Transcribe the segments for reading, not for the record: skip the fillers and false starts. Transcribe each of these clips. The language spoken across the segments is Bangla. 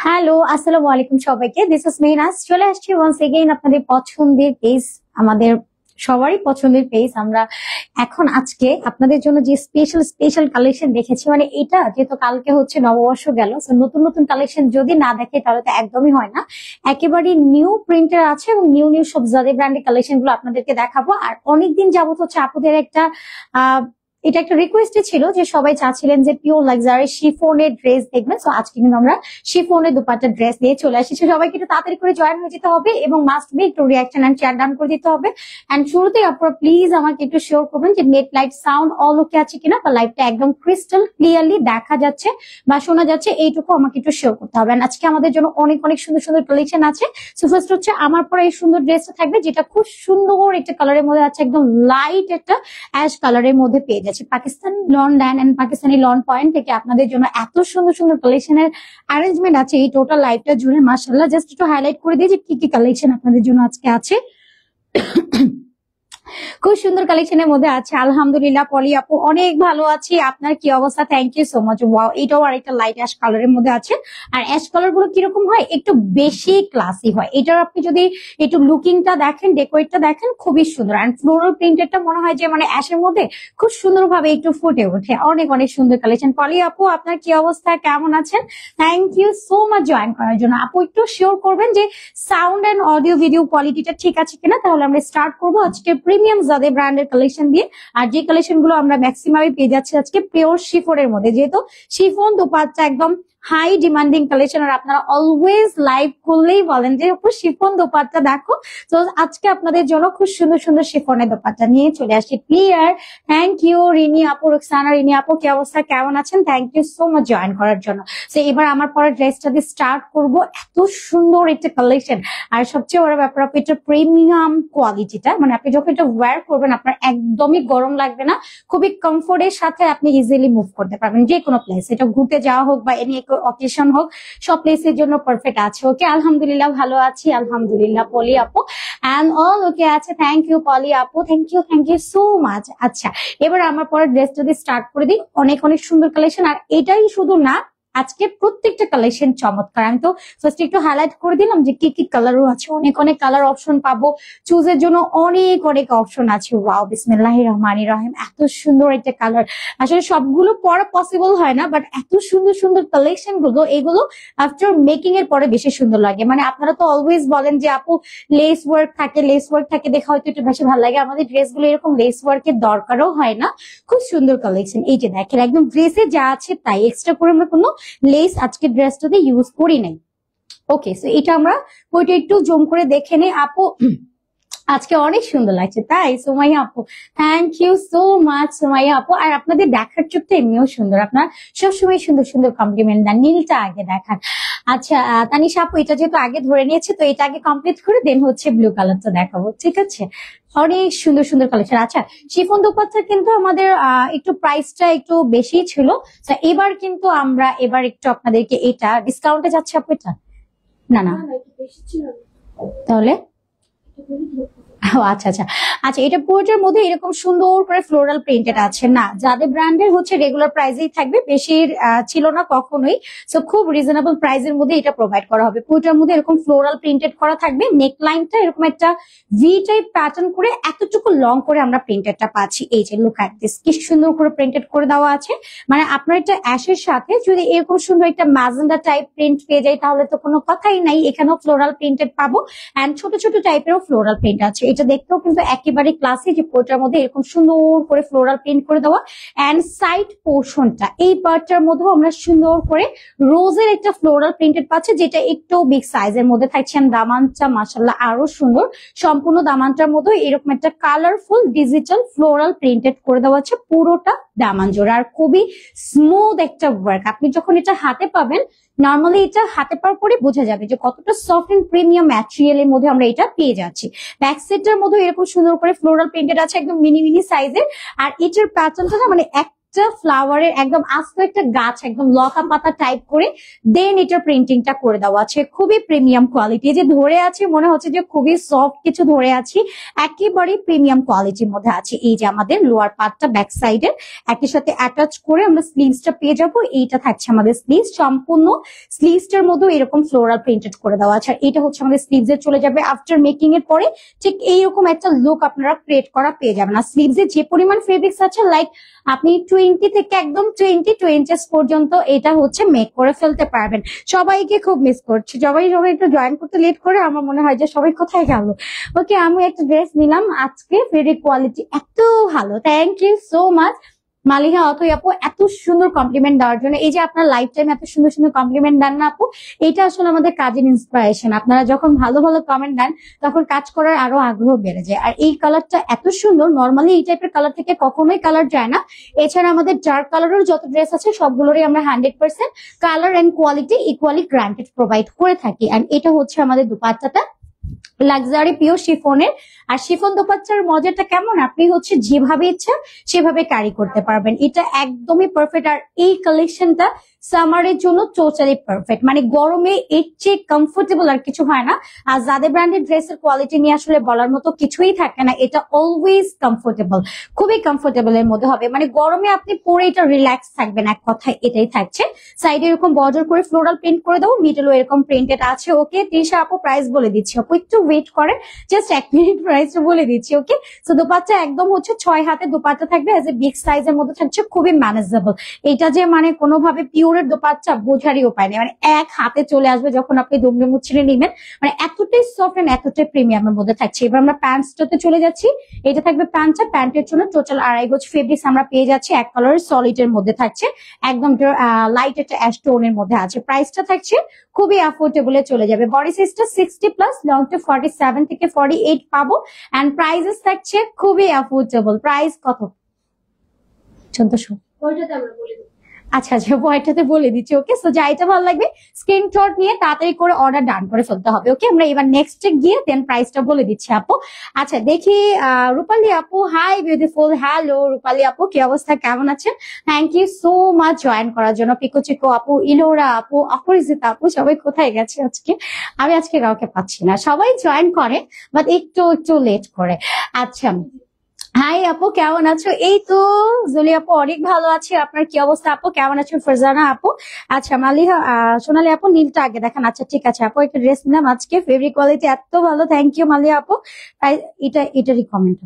হ্যালো, আসসালামু আলাইকুম সবাইকে। This is Mehnaz. চলে আসছি ওয়ান্স এগেইন আপনাদের পছন্দের পেজ, আমাদের সবারই পছন্দের পেজ। আমরা এখন আজকে আপনাদের জন্য যে স্পেশাল স্পেশাল কালেকশন দেখেছি, মানে এটা যেহেতু কালকে হচ্ছে নববর্ষ গেল, তো নতুন নতুন কালেকশন যদি না দেখে তাহলে তো একদমই হয় না। একেবারে নিউ প্রিন্টের আছে এবং নিউ নিউ সব জাদে ব্র্যান্ডের কালেকশন গুলো আপনাদেরকে দেখাবো। আর অনেকদিন যাবত হচ্ছে আপুদের একটা এটা একটা রিকোয়েস্ট ছিল যে সবাই চাচ্ছিলেন যে পিওর লাক্সারি শিফনের ড্রেস দেখবেন। তো আজকে কিন্তু আমরা শিফনের দুপাট্টা ড্রেস নিয়ে চলে এসেছি। সবাইকে একটু তাড়াতাড়ি করে জয়েন হয়ে যেতে হবে এবং মাস্ট বি একটু রিয়াকশন এন্ড শেয়ার ডাউন করে দিতে হবে। এন্ড শুরুতে আপনারা প্লিজ আমাকে একটু শিওর করবেন যে নেট লাইট সাউন্ড অল ওকে আছে কিনা, বা লাইটটা একদম ক্রিস্টাল ক্লিয়ারলি দেখা যাচ্ছে বা শোনা যাচ্ছে, এইটুকু আমাকে একটু শিওর করতে হবে। এন্ড আজকে আমাদের জন্য অনেক অনেক সুন্দর সুন্দর কালেকশন আছে। সো ফার্স্ট হচ্ছে আমার পরে এই সুন্দর ড্রেসটা থাকবে, যেটা খুব সুন্দর একটা কালারের মধ্যে আছে, একদম লাইট একটা অ্যাশ কালারের মধ্যে পেয়ে যাচ্ছে। Pakistan lawn land and Pakistani lawn point থেকে আপনাদের জন্য এত সুন্দর সুন্দর কালেকশনের অ্যারেঞ্জমেন্ট আছে এই টোটাল লাইফটা জুড়ে। মাশাআল্লাহ, জাস্ট একটু হাইলাইট করে দিই যে কি কি কালেকশন আপনাদের জন্য আজকে আছে। খুব সুন্দর কালেকশনের মধ্যে আছে। আলহামদুলিল্লাহ পলি আপু অনেক ভালো আছি, আপনার কি অবস্থা? Thank you so much. Wow, এটাও আরেকটা লাইট অ্যাশ কালারের মধ্যে আছে। আর অ্যাশ কালার গুলো কিরকম হয়, একটু বেশি ক্লাসি হয়। এটার আপনি যদি একটু লুকিংটা দেখেন, ডেকোরেটটা দেখেন, খুবই সুন্দর। এন্ড ফ্লোরাল প্রিন্টেডটা মনে হয় যে মানে অ্যাশের মধ্যে খুব সুন্দরভাবে একটু ফুটে ওঠে। অনেক অনেক সুন্দর কালেকশন। পলি আপু আপনার কি অবস্থা, কেমন আছেন? Thank you so much join করার জন্য। আপু একটু শিওর করবেন যে সাউন্ড এন্ড অডিও ভিডিও কোয়ালিটিটা ঠিক আছে কিনা, তাহলে আমরা স্টার্ট করবো আজকে প্রিমিয়াম জাদে ব্র্যান্ডের কালেকশন দিয়ে। আর যে কালেকশন গুলো আমরা ম্যাক্সিমামই পেয়ে যাচ্ছি আজকে পিওর শিফনের মধ্যে, যেহেতু শিফন দোপাট্টা একদম হাই ডিমান্ডিং কালেকশন। আর আপনারা অলওয়েজ লাইভ করলেই বলেন যে শিফন দোপাট্টা দেখো। তো আজকে আপনাদের জন্য খুব সুন্দর সুন্দর শিফনের দোপাট্টা নিয়ে চলে আসছি। ক্লিয়ার, থ্যাংক ইউ রিনি আপু, রুকসানা রিনি আপু কি অবস্থা, কেমন আছেন? Thank you so much join করার জন্য। তো এবার আমার পরে ড্রেসটা দিয়ে স্টার্ট করবো। এত সুন্দর একটা কালেকশন, আর সবচেয়ে বড় ব্যাপার আপনি এটা প্রিমিয়াম কোয়ালিটিটা, মানে আপনি যখন এটা ওয়্যার করবেন আপনার একদমই গরম লাগবে না। খুবই কমফোর্টের সাথে আপনি ইজিলি মুভ করতে পারবেন যে কোনো প্লেস, এটা ঘুরতে যাওয়া হোক বা এনি অকেশন হোক, সব প্লেসের জন্য পারফেক্ট আছে। ওকে, আলহামদুলিল্লাহ ভালো আছি, আলহামদুলিল্লাহ পলি আপু এন্ড অল ওকে আছে। থ্যাংক ইউ পলি আপু, থ্যাংক ইউ সো মাচ। আচ্ছা, এবার আমার পরে ড্রেস যদি স্টার্ট করে দিই। অনেক অনেক সুন্দর কালেকশন, আর এটাই শুধু না, আজকে প্রত্যেকটা কালেকশন চমৎকার। আমি তো ফার্স্ট একটু হাইলাইট করে দিলাম যে কি কি কালারও আছে। অনেক অনেক কালার অপশন পাবো, চুজের জন্য অনেক অনেক অপশন আছে। ওয়াও, বিসমিল্লাহির রহমানির রহিম, এত সুন্দর একটা কালার। আসলে সবগুলো পরা পসিবল হয় না, বাট এত সুন্দর সুন্দর কালেকশন গুলো, এগুলো আফটার মেকিং এর পরে বেশি সুন্দর লাগে। মানে আপনারা তো অলওয়েজ বলেন যে আপু লেস ওয়ার্ক থাকে দেখা হয়তো একটু বেশি ভালো লাগে। আমাদের ড্রেস গুলো এরকম লেস ওয়ার্কের দরকারও হয় না। খুব সুন্দর কালেকশন। এই যে দেখেন, একদম ড্রেসে যা আছে তাই, এক্সট্রা করে আমরা কোনো লেস আজকে ড্রেসটাতে ইউজ করি নাই। ওকে, সো এটা আমরা ওইটা একটু জুম করে দেখে নেই। আপু আজকে অনেক সুন্দর লাগছে, তাই সুমাইয়া আপু thank you so much Sumaiya আপু। আর আপনাদের দেখার চোখটা এমনিও সুন্দর, আপনার সবসময় সুন্দর সুন্দর কমপ্লিমেন্ট দেন। নীলটা আগে দেখান। আচ্ছা তানিশা আপু, এটা যেহেতু আগে ধরে নিয়েছে তো এটা আগে কমপ্লিট করে দেন হচ্ছে ব্লু কালারটা দেখাবো, ঠিক আছে? অনেক সুন্দর সুন্দর কালেকশন। আচ্ছা, শিফন দোপাট্টা কিন্তু আমাদের একটু প্রাইসটা একটু বেশি ছিল। এবার কিন্তু আমরা একটু আপনাদেরকে এটা ডিসকাউন্টে যাচ্ছে আপু। এটা না না, তাহলে আচ্ছা আচ্ছা আচ্ছা, এটা পুরোটার মধ্যে এরকম সুন্দর করে ফ্লোরাল প্রিন্টেড আছে না, যাদের ব্র্যান্ডের হচ্ছে রেগুলার প্রাইসেই থাকবে, বেশি ছিল না কখনোই। সো খুব রিজনেবল প্রাইসের মধ্যে এটা প্রোভাইড করা হবে। পুরোটার মধ্যে এরকম ফ্লোরাল প্রিন্টেড করা থাকবে। নেক লাইনটা এরকম একটা ভি টাইপ প্যাটার্ন করে এতটুকু লং করে আমরা প্রিন্টেডটা পাচ্ছি। এই যে লুক অ্যাট দিস, কি সুন্দর করে প্রিন্টেড করে দেওয়া আছে। মানে আপনার একটা অ্যাশের সাথে যদি এরকম সুন্দর একটা ম্যাজেন্ডা টাইপ প্রিন্ট পেয়ে যায় তাহলে তো কোনো কথাই নাই। এখানেও ফ্লোরাল প্রিন্টেড পাবো এন্ড ছোট ছোট টাইপেরও ফ্লোরাল প্রিন্ট আছে। এটা দেখতেও কিন্তু একেবারে ক্লাসি, যে পোর্টার মধ্যে এরকম সুন্দর করে ফ্লোরাল প্রিন্ট করে দেওয়া। এন্ড সাইড পোর্শনটা এই পার্টটার মধ্যেও আমরা সুন্দর করে রোজের একটা ফ্লোরাল প্রিন্টেড পাচ্ছি, যেটা একটু বিগ সাইজের মধ্যে থাকছে। দামানটা মাশাআল্লাহ আরো সুন্দর, সম্পূর্ণ দামানটার মধ্যে এরকম একটা কালারফুল ডিজিটাল ফ্লোরাল প্রিন্টেড করে দেওয়া আছে পুরোটা দামান জোড়া। আর খুবই স্মুথ একটা ওয়ার্ক। আপনি যখন এটা হাতে পাবেন, নর্মালি এটা হাতে পাওয়ার পরে বোঝা যাবে যে কতটা সফট এন্ড প্রিমিয়াম ম্যাটেরিয়ালের মধ্যে আমরা এটা পেয়ে যাচ্ছি। ব্যাক সাইডটার মধ্যে এরকম সুন্দর করে ফ্লোরাল প্রিন্টেড আছে, একদম মিনি মিনি সাইজের। আর এটার প্যাটার্নটা না মানে এক একটা ফ্লাওয়ারের একদম আস্ত একটা গাছ একদম লতা পাতা টাইপ করে দেন এটা প্রিন্টিংটা করে দেওয়া আছে। খুবই প্রিমিয়াম কোয়ালিটি, যে ধরে আছে মনে হচ্ছে যে খুবই সফট কিছু ধরে আছি, একেবারে প্রিমিয়াম কোয়ালিটির মধ্যে আছে। এই যে আমাদের লোয়ার পার্টটা ব্যাক সাইডের একই সাথে অ্যাটাচ করে আমরা স্লিভসটা পেয়ে যাবো। এইটা থাকছে আমাদের স্লিভস, সম্পূর্ণ স্লিভসটার মধ্যে এরকম ফ্লোরাল প্রিন্টেড করে দেওয়া আছে। আর এটা হচ্ছে আমাদের স্লিভস এর চলে যাবে আফটার মেকিং এর পরে ঠিক এইরকম একটা লুক আপনারা ক্রিয়েট করা পেয়ে যাবেন। আর স্লিভস এর যে পরিমাণ ফেব্রিক্স আছে লাইক আপনি 20 থেকে একদম 22 ইঞ্চেস পর্যন্ত এটা হচ্ছে মেক করে ফেলতে পারবেন। সবাইকে খুব মিস করছি, সবাই একটু জয়েন করতে লেট করে, আমার মনে হয় যে সবাই কোথায় গেল। ওকে, আমি একটা ড্রেস নিলাম আজকে, ফেব্রিক কোয়ালিটি এত ভালো, thank you so much Maliha Athoi আপু এত সুন্দর কমপ্লিমেন্ট দেওয়ার জন্য। এই যে আপনার লাইফ টাইম এত সুন্দর সুন্দর কমপ্লিমেন্ট দেন না আপু, এটা আসলে আমাদের কাজের ইন্সপিরেশন। আপনারা যখন ভালো ভালো কমেন্ট দেন তখন কাজ করার আরো আগ্রহ বেড়ে যায়। আর এই কালারটা এত সুন্দর, নর্মালি এই টাইপের কালার থেকে কখনোই কালার যায় না। এছাড়া আমাদের ডার্ক কালারের যত ড্রেস আছে সবগুলোরই আমরা 100% colour and quality equally granted provide করে থাকি। এন্ড এটা হচ্ছে আমাদের দুপাট্টাটা লাক্সারি পিওর শিফনের। আর শিফন দোপাট্টার মজাটা কেমন, আপনি হচ্ছে যেভাবে ইচ্ছা সেভাবে ক্যারি করতে পারবেন, এটা একদমই পারফেক্ট। আর এই কালেকশনটা সামারের জন্য টোটালি পারফেক্ট, মানে গরমে এর চেয়ে কমফোর্টেবল আর কিছু হয় না। আর যাদের ব্র্যান্ডের ড্রেসের কোয়ালিটি নিয়ে আসলে বলার মতো কিছুই থাকে না, এটা অলওয়েজ কমফোর্টেবল, খুবই কমফোর্টেবল এর মধ্যে হবে, মানে গরমে আপনি পরে এটা রিল্যাক্স থাকবেন, এক কথায় এটাই থাকছে। সাইডে এরকম বর্ডার করে ফ্লোরাল প্রিন্ট করে দেবো, মিডলও এরকম প্রিন্টেড আছে। ওকে তৃষা আপু প্রাইস বলে দিচ্ছি, আপু একটু ওয়েট করেন, জাস্ট 1 মিনিট প্রাইসটা বলে দিচ্ছি। ওকে, সো দোপাট্টা একদম হচ্ছে 6 হাতে দোপাট্টা থাকবে, এজ এ বিগ সাইজের মধ্যে থাকছে, খুবই ম্যানেজেবল। এটা যে মানে কোনোভাবে পিওরের দোপাট্টা বোঝারই উপায় নেই, মানে এক হাতে চলে আসবে যখন আপনি দুমড়ে মুচড়ে নেবেন, মানে এতটাই সফট এন্ড এতটাই প্রিমিয়ামের মধ্যে থাকছে। এবার আমরা প্যান্টসটাতে চলে যাচ্ছি, এটা থাকবে প্যান্টটা, প্যান্টের জন্য টোটাল 2.5 গজ ফেব্রিক্স আমরা পেয়ে যাচ্ছি, এক কালারের সলিড এর মধ্যে থাকছে, একদম লাইট একটা অ্যাশ টোনের মধ্যে আছে। প্রাইসটা থাকছে খুবই অ্যাফোর্ডেবল এ চলে যাবে। বডি সাইজটা 60+, লংটা 47 থেকে 48 পাবো। এন্ড প্রাইসেস থাকছে খুবই অ্যাফোর্ডেবল। প্রাইস কত? 1400। আচ্ছা আচ্ছা, পয়টাতে বলে দিচ্ছি। ওকে, সো যাইটা ভালো লাগবে স্ক্রিনশট নিয়ে তাড়াতাড়ি করে অর্ডার ডান করে ফেলতে হবে। ওকে, আমরা এবার নেক্সট গিয়ে দেন প্রাইসটা বলে দিচ্ছি আপু। আচ্ছা দেখি, রূপালী আপু, হাই বিউটিফুল, হ্যালো রূপালী আপু, কি অবস্থা, কেমন আছেন? Thank you so much join করার জন্য। পিকো চিকো আপু, ইলোরা আপু, অপরিজিতা আপু, সবাই কোথায় গেছে আজকে? আমি আজকে কাউকে পাচ্ছি না, সবাই জয়েন করে বাট একটু একটু লেট করে। আচ্ছা, হাই আপু, কেমন আছো? এই তো জুলি আপু অনেক ভালো আছি, আপনার কি অবস্থা আপু, কেমন আছো? ফারজানা আপু, আচ্ছা মালিহা, সোনালি আপু নীলটা আগে দেখান। আচ্ছা ঠিক আছে আপু, একটা ড্রেস নিলাম আজকে, ফেব্রিক কোয়ালিটি এত ভালো, থ্যাংক ইউ মালিহা আপু। এটারই comment,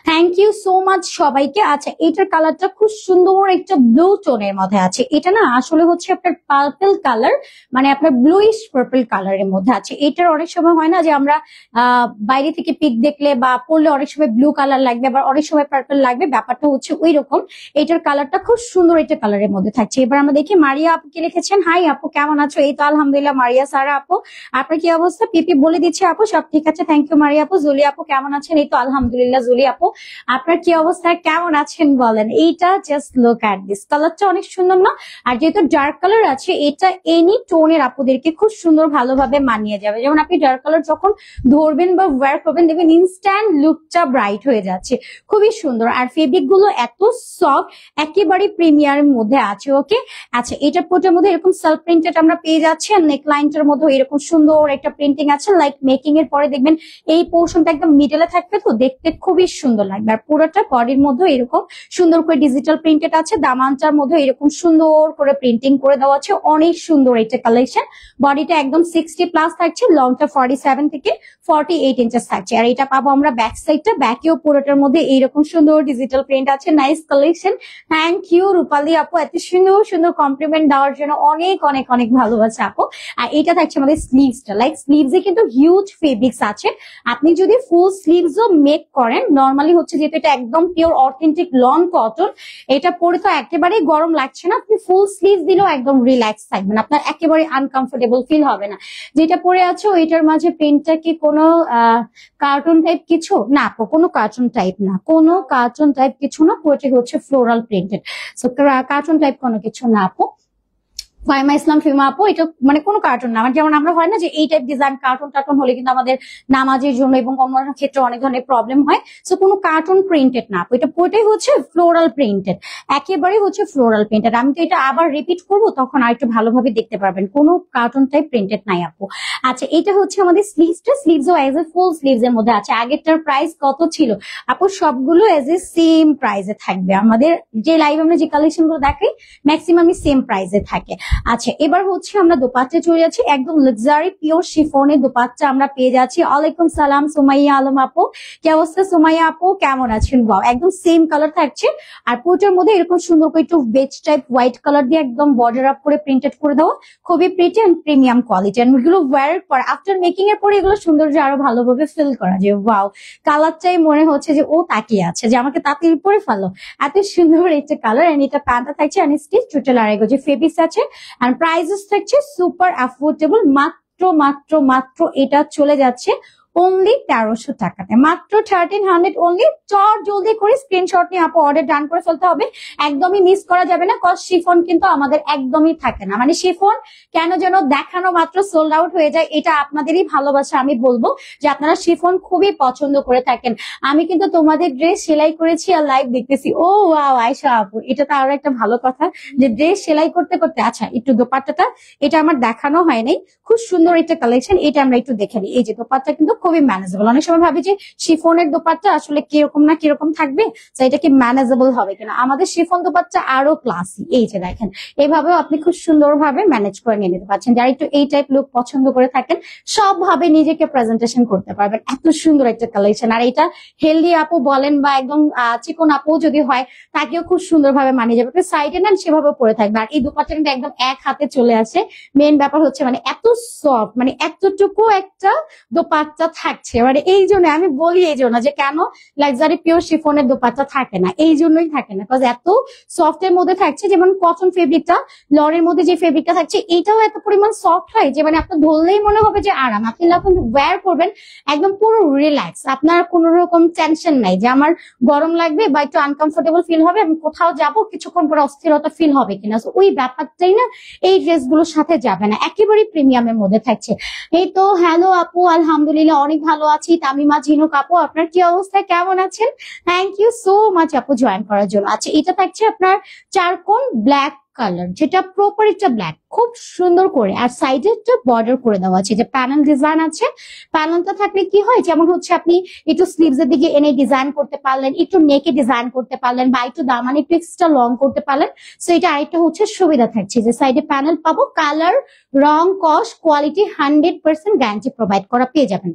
thank you so much সবাইকে। আচ্ছা এটার কালারটা খুব সুন্দর একটা ব্লু টোনের মধ্যে আছে, এটা না আসলে হচ্ছে আপনার পার্পল কালার, মানে আপনার ব্লুইশ পার্পল কালারের মধ্যে আছে। এটার অনেক সময় হয় না যে আমরা বাইরে থেকে পিক দেখলে বা পরলে অনেক সময় ব্লু কালার লাগবে, আবার অনেক সময় পার্পল লাগবে, ব্যাপারটা হচ্ছে ওই রকম। এটার কালারটা খুব সুন্দর একটা কালারের মধ্যে থাকছে। এবার আমরা দেখি মারিয়া আপু কি লিখেছেন। হাই আপু, কেমন আছো? এই তো আলহামদুলিল্লাহ। মারিয়া সারা আপু, আপনার কি অবস্থা? পিপি বলে দিচ্ছে আপু, সব ঠিক আছে, থ্যাংক ইউ মারিয়া আপু। জুলি আপু কেমন আছেন? এই তো আলহামদুলিল্লাহ। জুলি আপু আপনার কি অবস্থা, কেমন আছেন বলেন? এইটা জাস্ট লুক এট দিস, কালারটা অনেক সুন্দর না? আর যেহেতু ডার্ক কালার আছে, এটা এনি টোনের আপুদেরকে খুব সুন্দর ভালোভাবে মানিয়ে যাবে। যেমন আপনি ডার্ক কালার যখন ধরবেন বা ওয়্যার করবেন দেখবেন ইনস্ট্যান্ট লুকটা ব্রাইট হয়ে যাচ্ছে, খুবই সুন্দর। আর ফেব্রিক গুলো এত সফট, একেবারে প্রিমিয়ামের মধ্যে আছে। ওকে, আচ্ছা এটার পোটের মধ্যে এরকম সেলফ প্রিন্টেড আমরা পেয়ে যাচ্ছি, আর নেক লাইনটার মধ্যে এরকম সুন্দর একটা প্রিন্টিং আছে, লাইক মেকিং এর পরে দেখবেন এই পোর্শনটা একদম মিডলে থাকবে, তো দেখতে খুবই সুন্দর লাগবে। আর পুরোটা বডির মধ্যে এরকম সুন্দর করে ডিজিটাল প্রিন্টেড আছে, দামানটার মধ্যে এরকম সুন্দর করে প্রিন্টিং করে দেওয়া আছে, অনেক সুন্দর এটা কালেকশন। বডিটা একদম 60+ থাকছে, লংটা 47 থেকে 48 ইঞ্চেস থাকছে। আর এটা পাবো আমরা ব্যাক সাইডটা, ব্যাকেও পুরোটার মধ্যে এইরকম সুন্দর ডিজিটাল প্রিন্ট আছে, নাইস কালেকশন। থ্যাংক ইউ রূপালী আপু, এত সুন্দর সুন্দর কমপ্লিমেন্ট দেওয়ার জন্য অনেক অনেক অনেক ভালোবাসা আপু। আর এটা থাকছে আমাদের স্লিভসটা, লাইক স্লিভসে কিন্তু হিউজ ফেব্রিক্স আছে। আপনি যদি ফুল স্লিভসও মেক করেন, নর্মালি হচ্ছে যেহেতু এটা একদম পিওর অথেন্টিক লন কটন, এটা পরে তো একেবারেই গরম লাগছে না, আপনি ফুল স্লিভ দিলেও একদম রিল্যাক্স থাকবেন, আপনার একেবারে আনকমফোর্টেবল ফিল হবে না। যেটা পরে আছো এটার মাঝে প্রিন্টটা কি কোনো কার্টুন টাইপ কিছু না আপু? কোনো কার্টুন টাইপ না, কোনো কার্টুন টাইপ কিছু না, পুরোটি হচ্ছে floral printed, so cartoon type কোনো কিছু না আপু। ফাইমা ইসলাম ফিমা আপু, এটা মানে কোনো কার্টুন না, মানে যেমন আমরা হয় না যে এই টাইপ ডিজাইন কার্টুন টার্টুন হলে কিন্তু আমাদের নামাজের জন্য এবং অন্যান্য ক্ষেত্রে অনেক ধরনের প্রবলেম হয়। সো কোনো কার্টুন প্রিন্টেড না আপু, এটা পুরোটাই হচ্ছে ফ্লোরাল প্রিন্টেড, একেবারেই হচ্ছে ফ্লোরাল প্রিন্টেড। আমি তো এটা আবার রিপিট করবো, তখন আর একটু ভালোভাবে দেখতে পারবেন, কোনো কার্টুন টাইপ প্রিন্টেড নাই আপু। আচ্ছা, এটা হচ্ছে আমাদের স্লিভসটা, স্লিভসও এজ এ ফুল স্লিভস এর মধ্যে আছে। আগেরটার প্রাইস কত ছিল আপু? সবগুলো এজ এ সেম প্রাইসে থাকবে, আমাদের যে লাইভ আমরা যে কালেকশন গুলো দেখাই ম্যাক্সিমামই সেম প্রাইসে থাকে। আচ্ছা, এবার হচ্ছে আমরা দোপাট্টা চলে যাচ্ছি, একদম লাক্সারি পিওর শিফনের দোপাট্টা আমরা পেয়ে যাচ্ছি। ওয়ালাইকুম সালাম সুমাইয়া আলম আপু, কি অবস্থা সুমাইয়া আপু, কেমন আছেন? ওয়াও, একদম সেম কালার থাকছে, আর পুরোটার মধ্যে এরকম সুন্দর করে একটু বেজ টাইপ হোয়াইট কালার দিয়ে একদম বর্ডার আপ করে প্রিন্টেড করে দেওয়া, খুবই pretty and premium quality. And এগুলো ওয়্যার পর আফটার মেকিং এর পরে এগুলো সৌন্দর্য আরো ভালোভাবে ফিল করা যায়। ওয়াও, কালারটাই মনে হচ্ছে যে ও তাকিয়ে আছে, যে আমাকে তাড়াতাড়ি পরে ফেলো, এত সুন্দর একটা কালার। এন্ড এটা প্যান্টটা থাকছে এন্ড স্টিচ টোটাল আড়াই গজ ফেব্রিক্স আছে। আর প্রাইসেস থাকছে সুপার অ্যাফোর্ডেবল, মাত্র মাত্র মাত্র এটা চলে যাচ্ছে অনলি 1300 টাকাতে, মাত্র 1300 অনলি। চট জলদি করে স্ক্রিনশট নিয়ে আপু অর্ডার ডান করে ফেলতে হবে, একদমই মিস করা যাবে না। কজ শিফন কিন্তু আমাদের একদমই থাকে না, মানে শিফন কেন যেন দেখানো মাত্র সোল্ড আউট হয়ে যায়, এটা আপনাদেরই ভালোবাসা। আমি বলবো যে আপনারা শিফন খুবই পছন্দ করে থাকেন। আমি কিন্তু তোমাদের ড্রেস সেলাই করেছি আর লাইভ দেখতেছি। ও ওয়াও আয়শা আপু, এটা তো আরো একটা ভালো কথা যে ড্রেস সেলাই করতে করতে। আচ্ছা, একটু দোপাট্টাটা, এটা আমার দেখানো হয় নাই, খুব সুন্দর একটা কালেকশন, এটা আমরা একটু দেখে নিই। এই যে দোপাট্টা কিন্তু খুবই ম্যানেজেবল, অনেক সময় ভাবি যে শিফনের দোপাট্টা আসলে কিরকম না কিরকম থাকবে, তো এটা কি ম্যানেজেবল হবে কিনা। আমাদের শিফন দোপাট্টা আরো ক্লাসি, এই যে দেখেন, এইভাবেও আপনি খুব সুন্দরভাবে ম্যানেজ করে নিয়ে নিতে পারছেন। যারা একটু এই টাইপ লুক পছন্দ করে থাকেন, সবভাবে নিজেকে প্রেজেন্টেশন করতে পারবেন, এত সুন্দর একটা কালেকশন। আর এটা হেলদি আপু বলেন বা একদম চিকন আপু যদি হয়, তাকেও খুব সুন্দরভাবে মানিয়ে যাবে, সাইডে নেন সেভাবে পরে থাকবে। আর এই দোপাট্টা কিন্তু একদম এক হাতে চলে আসে। মেন ব্যাপার হচ্ছে মানে এত সফট, মানে এতটুকু একটা দোপাট্টা থাকছে, মানে এই জন্য আমি বলি, এই জন্য যে কেন লাক্সারি পিওর শিফনের দোপাট্টা থাকে না, এই জন্যই থাকে না, বিকজ এত সফট এর মধ্যে থাকছে। যেমন কটন ফেব্রিকটা, লরের মধ্যে যে ফেব্রিকটা থাকছে, এটাও এত পরিমাণ সফট হয় যে মানে আপনার ধরলেই মনে হবে যে আরাম। আপনি যখন ওয়্যার করবেন একদম পুরো রিল্যাক্স, আপনার কোনো রকম টেনশন নাই যে আমার গরম লাগবে বা একটু আনকমফোর্টেবল ফিল হবে, আমি কোথাও যাব কিছুক্ষণ পরে অস্থিরতা ফিল হবে কিনা, ওই ব্যাপারটাই না এই ড্রেসগুলোর সাথে যাবে না, একেবারে প্রিমিয়ামের মধ্যে থাকছে। এই তো হ্যালো আপু, আলহামদুলিল্লাহ অনেক ভালো আছি। তামিমা ঝিনুক আপু, আপনার কি অবস্থা, কেমন আছেন? থ্যাংক ইউ সো মাচ আপু জয়েন করার জন্য। আচ্ছা, এটা থাকছে আপনার চারকোন ব্ল্যাক কালার, যেটা প্রপার একটা ব্ল্যাক, খুব সুন্দর করে। আর সাইডে একটা বর্ডার করে দেওয়া আছে, যে প্যানেল ডিজাইন আছে। প্যানেলটা থাকলে কি হয়, যেমন হচ্ছে আপনি একটু স্লিভস এর দিকে এনে ডিজাইন করতে পারলেন, একটু নেকে ডিজাইন করতে পারলেন, বা একটু দামানে একটু এক্সট্রা লং করতে পারলেন। সো এটা আরেকটা হচ্ছে সুবিধা থাকছে যে সাইডে প্যানেল পাবো, কালার রং কস্ট কোয়ালিটি 100% গ্যারান্টি প্রোভাইড করা পেয়ে যাবেন।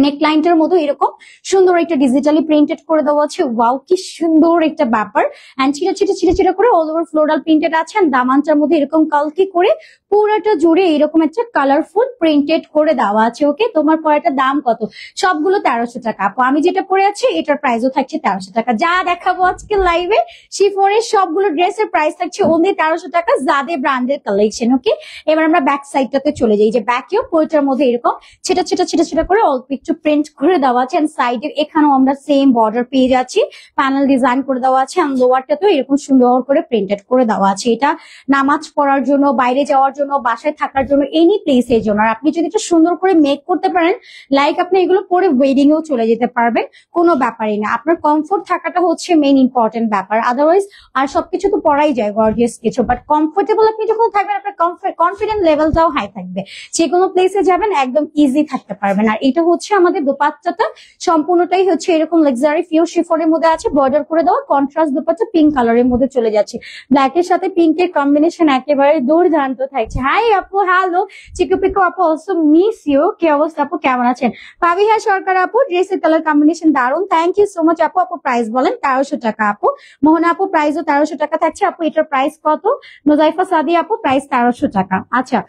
নেকলাইনটার মতো এরকম সুন্দর একটা ডিজিটালি প্রিন্টেড করে দেওয়া আছে। ওয়াও, কি সুন্দর একটা ব্যাপার। এন্ড ছিটা ছিটা ছিটা ছিটা করে অল ওভার ফ্লোরাল প্রিন্টেড আছে। দামানটার মধ্যে এরকম কালকি করে পুরোটা জুড়ে এরকম একটা কালারফুল প্রিন্টেড করে দেওয়া আছে। ওকে, তোমার পরাটার দাম কত? সবগুলো 1300 টাকা আপু। আমি যেটা পরে আছি এটার প্রাইসও থাকছে 1300 টাকা। যা দেখাবো আজকে লাইভে শিফনের সবগুলো ড্রেসের প্রাইস থাকছে অনলি 1300 টাকা, জাদে ব্র্যান্ডের কালেকশন। ওকে, এবার আমরা ব্যাক সাইডটাতে চলে যাই। যে ব্যাকেও পুরোটার মধ্যে এরকম ছিটা ছিটা ছিটা ছিটা করে অল্প একটু প্রিন্ট করে দেওয়া আছে। সাইডের এখানেও আমরা সেম বর্ডার পেয়ে যাচ্ছি, প্যানেল ডিজাইন করে দেওয়া আছে। আর লোয়ারটা তো এরকম সুন্দর করে প্রিন্টেড করে দেওয়া আছে। এটা নামাজ পড়ার জন্য, বাইরে যাওয়ার জন্য, বাসায় থাকার জন্য, এনি প্লেসের জন্য। আর আপনি যদি এটা সুন্দর করে মেক করতে পারেন, লাইক আপনি এগুলো পরে ওয়েডিং এও চলে যেতে পারবেন, কোনো ব্যাপারই না। আপনার কমফোর্ট থাকাটা হচ্ছে মেইন ইম্পর্টেন্ট ব্যাপার। আদারওয়াইজ আর সবকিছু তো পড়াই যায় গর্জিয়াস কিছু, বাট কমফোর্টেবল আপনি যখন থাকবেন, আপনার কনফিডেন্ট লেভেলটাও হাই থাকবে, যে কোনো প্লেসে যাবেন একদম ইজি থাকতে পারবেন। আর এটা হচ্ছে আমাদের দোপাট্টাটা সম্পূর্ণটাই হচ্ছে এরকম লাক্সারি পিওর শিফনের মধ্যে আছে, বর্ডার করে দেওয়া। কন্ট্রাস্ট দোপাট্টা পিঙ্ক কালারের মধ্যে চলে যাচ্ছে, ব্ল্যাক এর সাথে পিঙ্কের কম্বিনেশন একেবারে দুর্দান্ত থাকছে। হাই আপু, হ্যালো চিকু পিকু আপু, অলসো মিস ইউ। কি অবস্থা আপু, কেমন আছেন? পাবিহা সরকার আপু, ড্রেসের কালার কম্বিনেশন দারুন, থ্যাংক ইউ সো মাচ আপু। আপু প্রাইস বলেন। 1300 টাকা আপু। মোহনা আপু প্রাইসও 1300 টাকা থাকছে আপু। এটার প্রাইস কত? নোজাইফা সাদি আপু প্রাইস 1300 টাকা। আচ্ছা,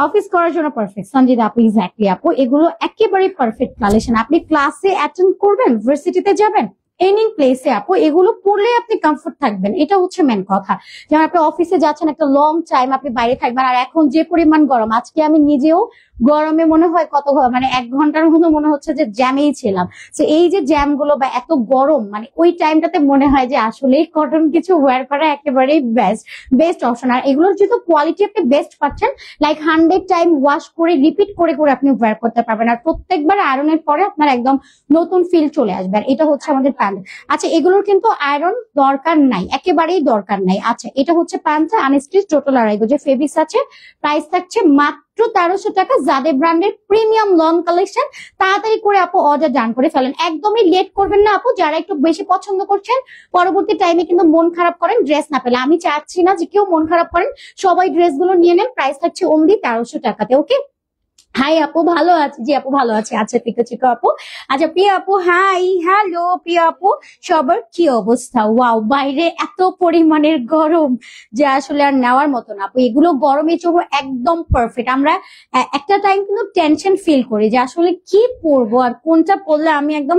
অফিস করার জন্য পারফেক্ট। সঞ্জিত আপু, এক্স্যাক্টলি আপু, এগুলো একেবারে পারফেক্ট কালেকশন। আপনি ক্লাসে অ্যাটেন্ড করবেন, ভার্সিটিতে যাবেন, এনি প্লেসে আপু এগুলো পরলে আপনি কমফোর্ট থাকবেন, এটা হচ্ছে মেন কথা। যেমন আপনি অফিসে যাচ্ছেন, একটা লং টাইম আপনি বাইরে থাকবেন, আর এখন যে পরিমাণ গরম, আজকে আমি নিজেও গরমে মনে হয় কত মানে 1 ঘন্টার মতো মনে হচ্ছে যে জ্যামেই ছিলাম। তো এই যে জ্যাম গুলো বা এত গরম মানে ওই টাইমটাতে মনে হয় যে আসলেই কটন কিছু ওয়্যার করা একেবারেই বেস্ট অপশন। আর এগুলোর যেহেতু কোয়ালিটি আপনি বেস্ট পাচ্ছেন, লাইক 100 টাইম ওয়াশ করে রিপিট করে করে আপনি ওয়্যার করতে পারবেন, আর প্রত্যেকবার আয়রনের পরে আপনার একদম নতুন ফিল চলে আসবে। আর এটা হচ্ছে আমাদের প্যান্ট। আচ্ছা, এগুলোর কিন্তু আয়রন দরকার নাই, একেবারেই দরকার নাই। আচ্ছা, এটা হচ্ছে প্যান্টটা আনস্টিচ, টোটাল আড়াইগো যে ফেব্রিক্স আছে। প্রাইস থাকছে মাত্র 1300 টাকা। যাদের ব্র্যান্ডের প্রিমিয়াম লং কালেকশন, তাড়াতাড়ি করে আপু অর্ডার ডান করে ফেলেন, একদমই লেট করবেন না আপু। যারা একটু বেশি পছন্দ করছেন, পরবর্তী টাইমে কিন্তু মন খারাপ করেন ড্রেস না পেলে, আমি চাচ্ছি না যে কেউ মন খারাপ করেন, সবাই ড্রেসগুলো নিয়ে নেন। প্রাইস থাকছে অনলি 1300 টাকাতে। ওকে, হাই আপু, ভালো আছি। জি আপু ভালো আছে। আচ্ছা ঠিক আছে আপু। আচ্ছা প্রিয়া আপু, হাই, হ্যালো প্রিয়া আপু, সবার কি অবস্থা? ওয়াও, বাইরে এত পরিমাণের গরম যে আসলে আর নেওয়ার মতো না আপু। এগুলো গরমের জন্য একদম পারফেক্ট। আমরা একটা টাইম কিন্তু টেনশন ফিল করি যে আসলে কি পরবো আর কোনটা পরলে আমি একদম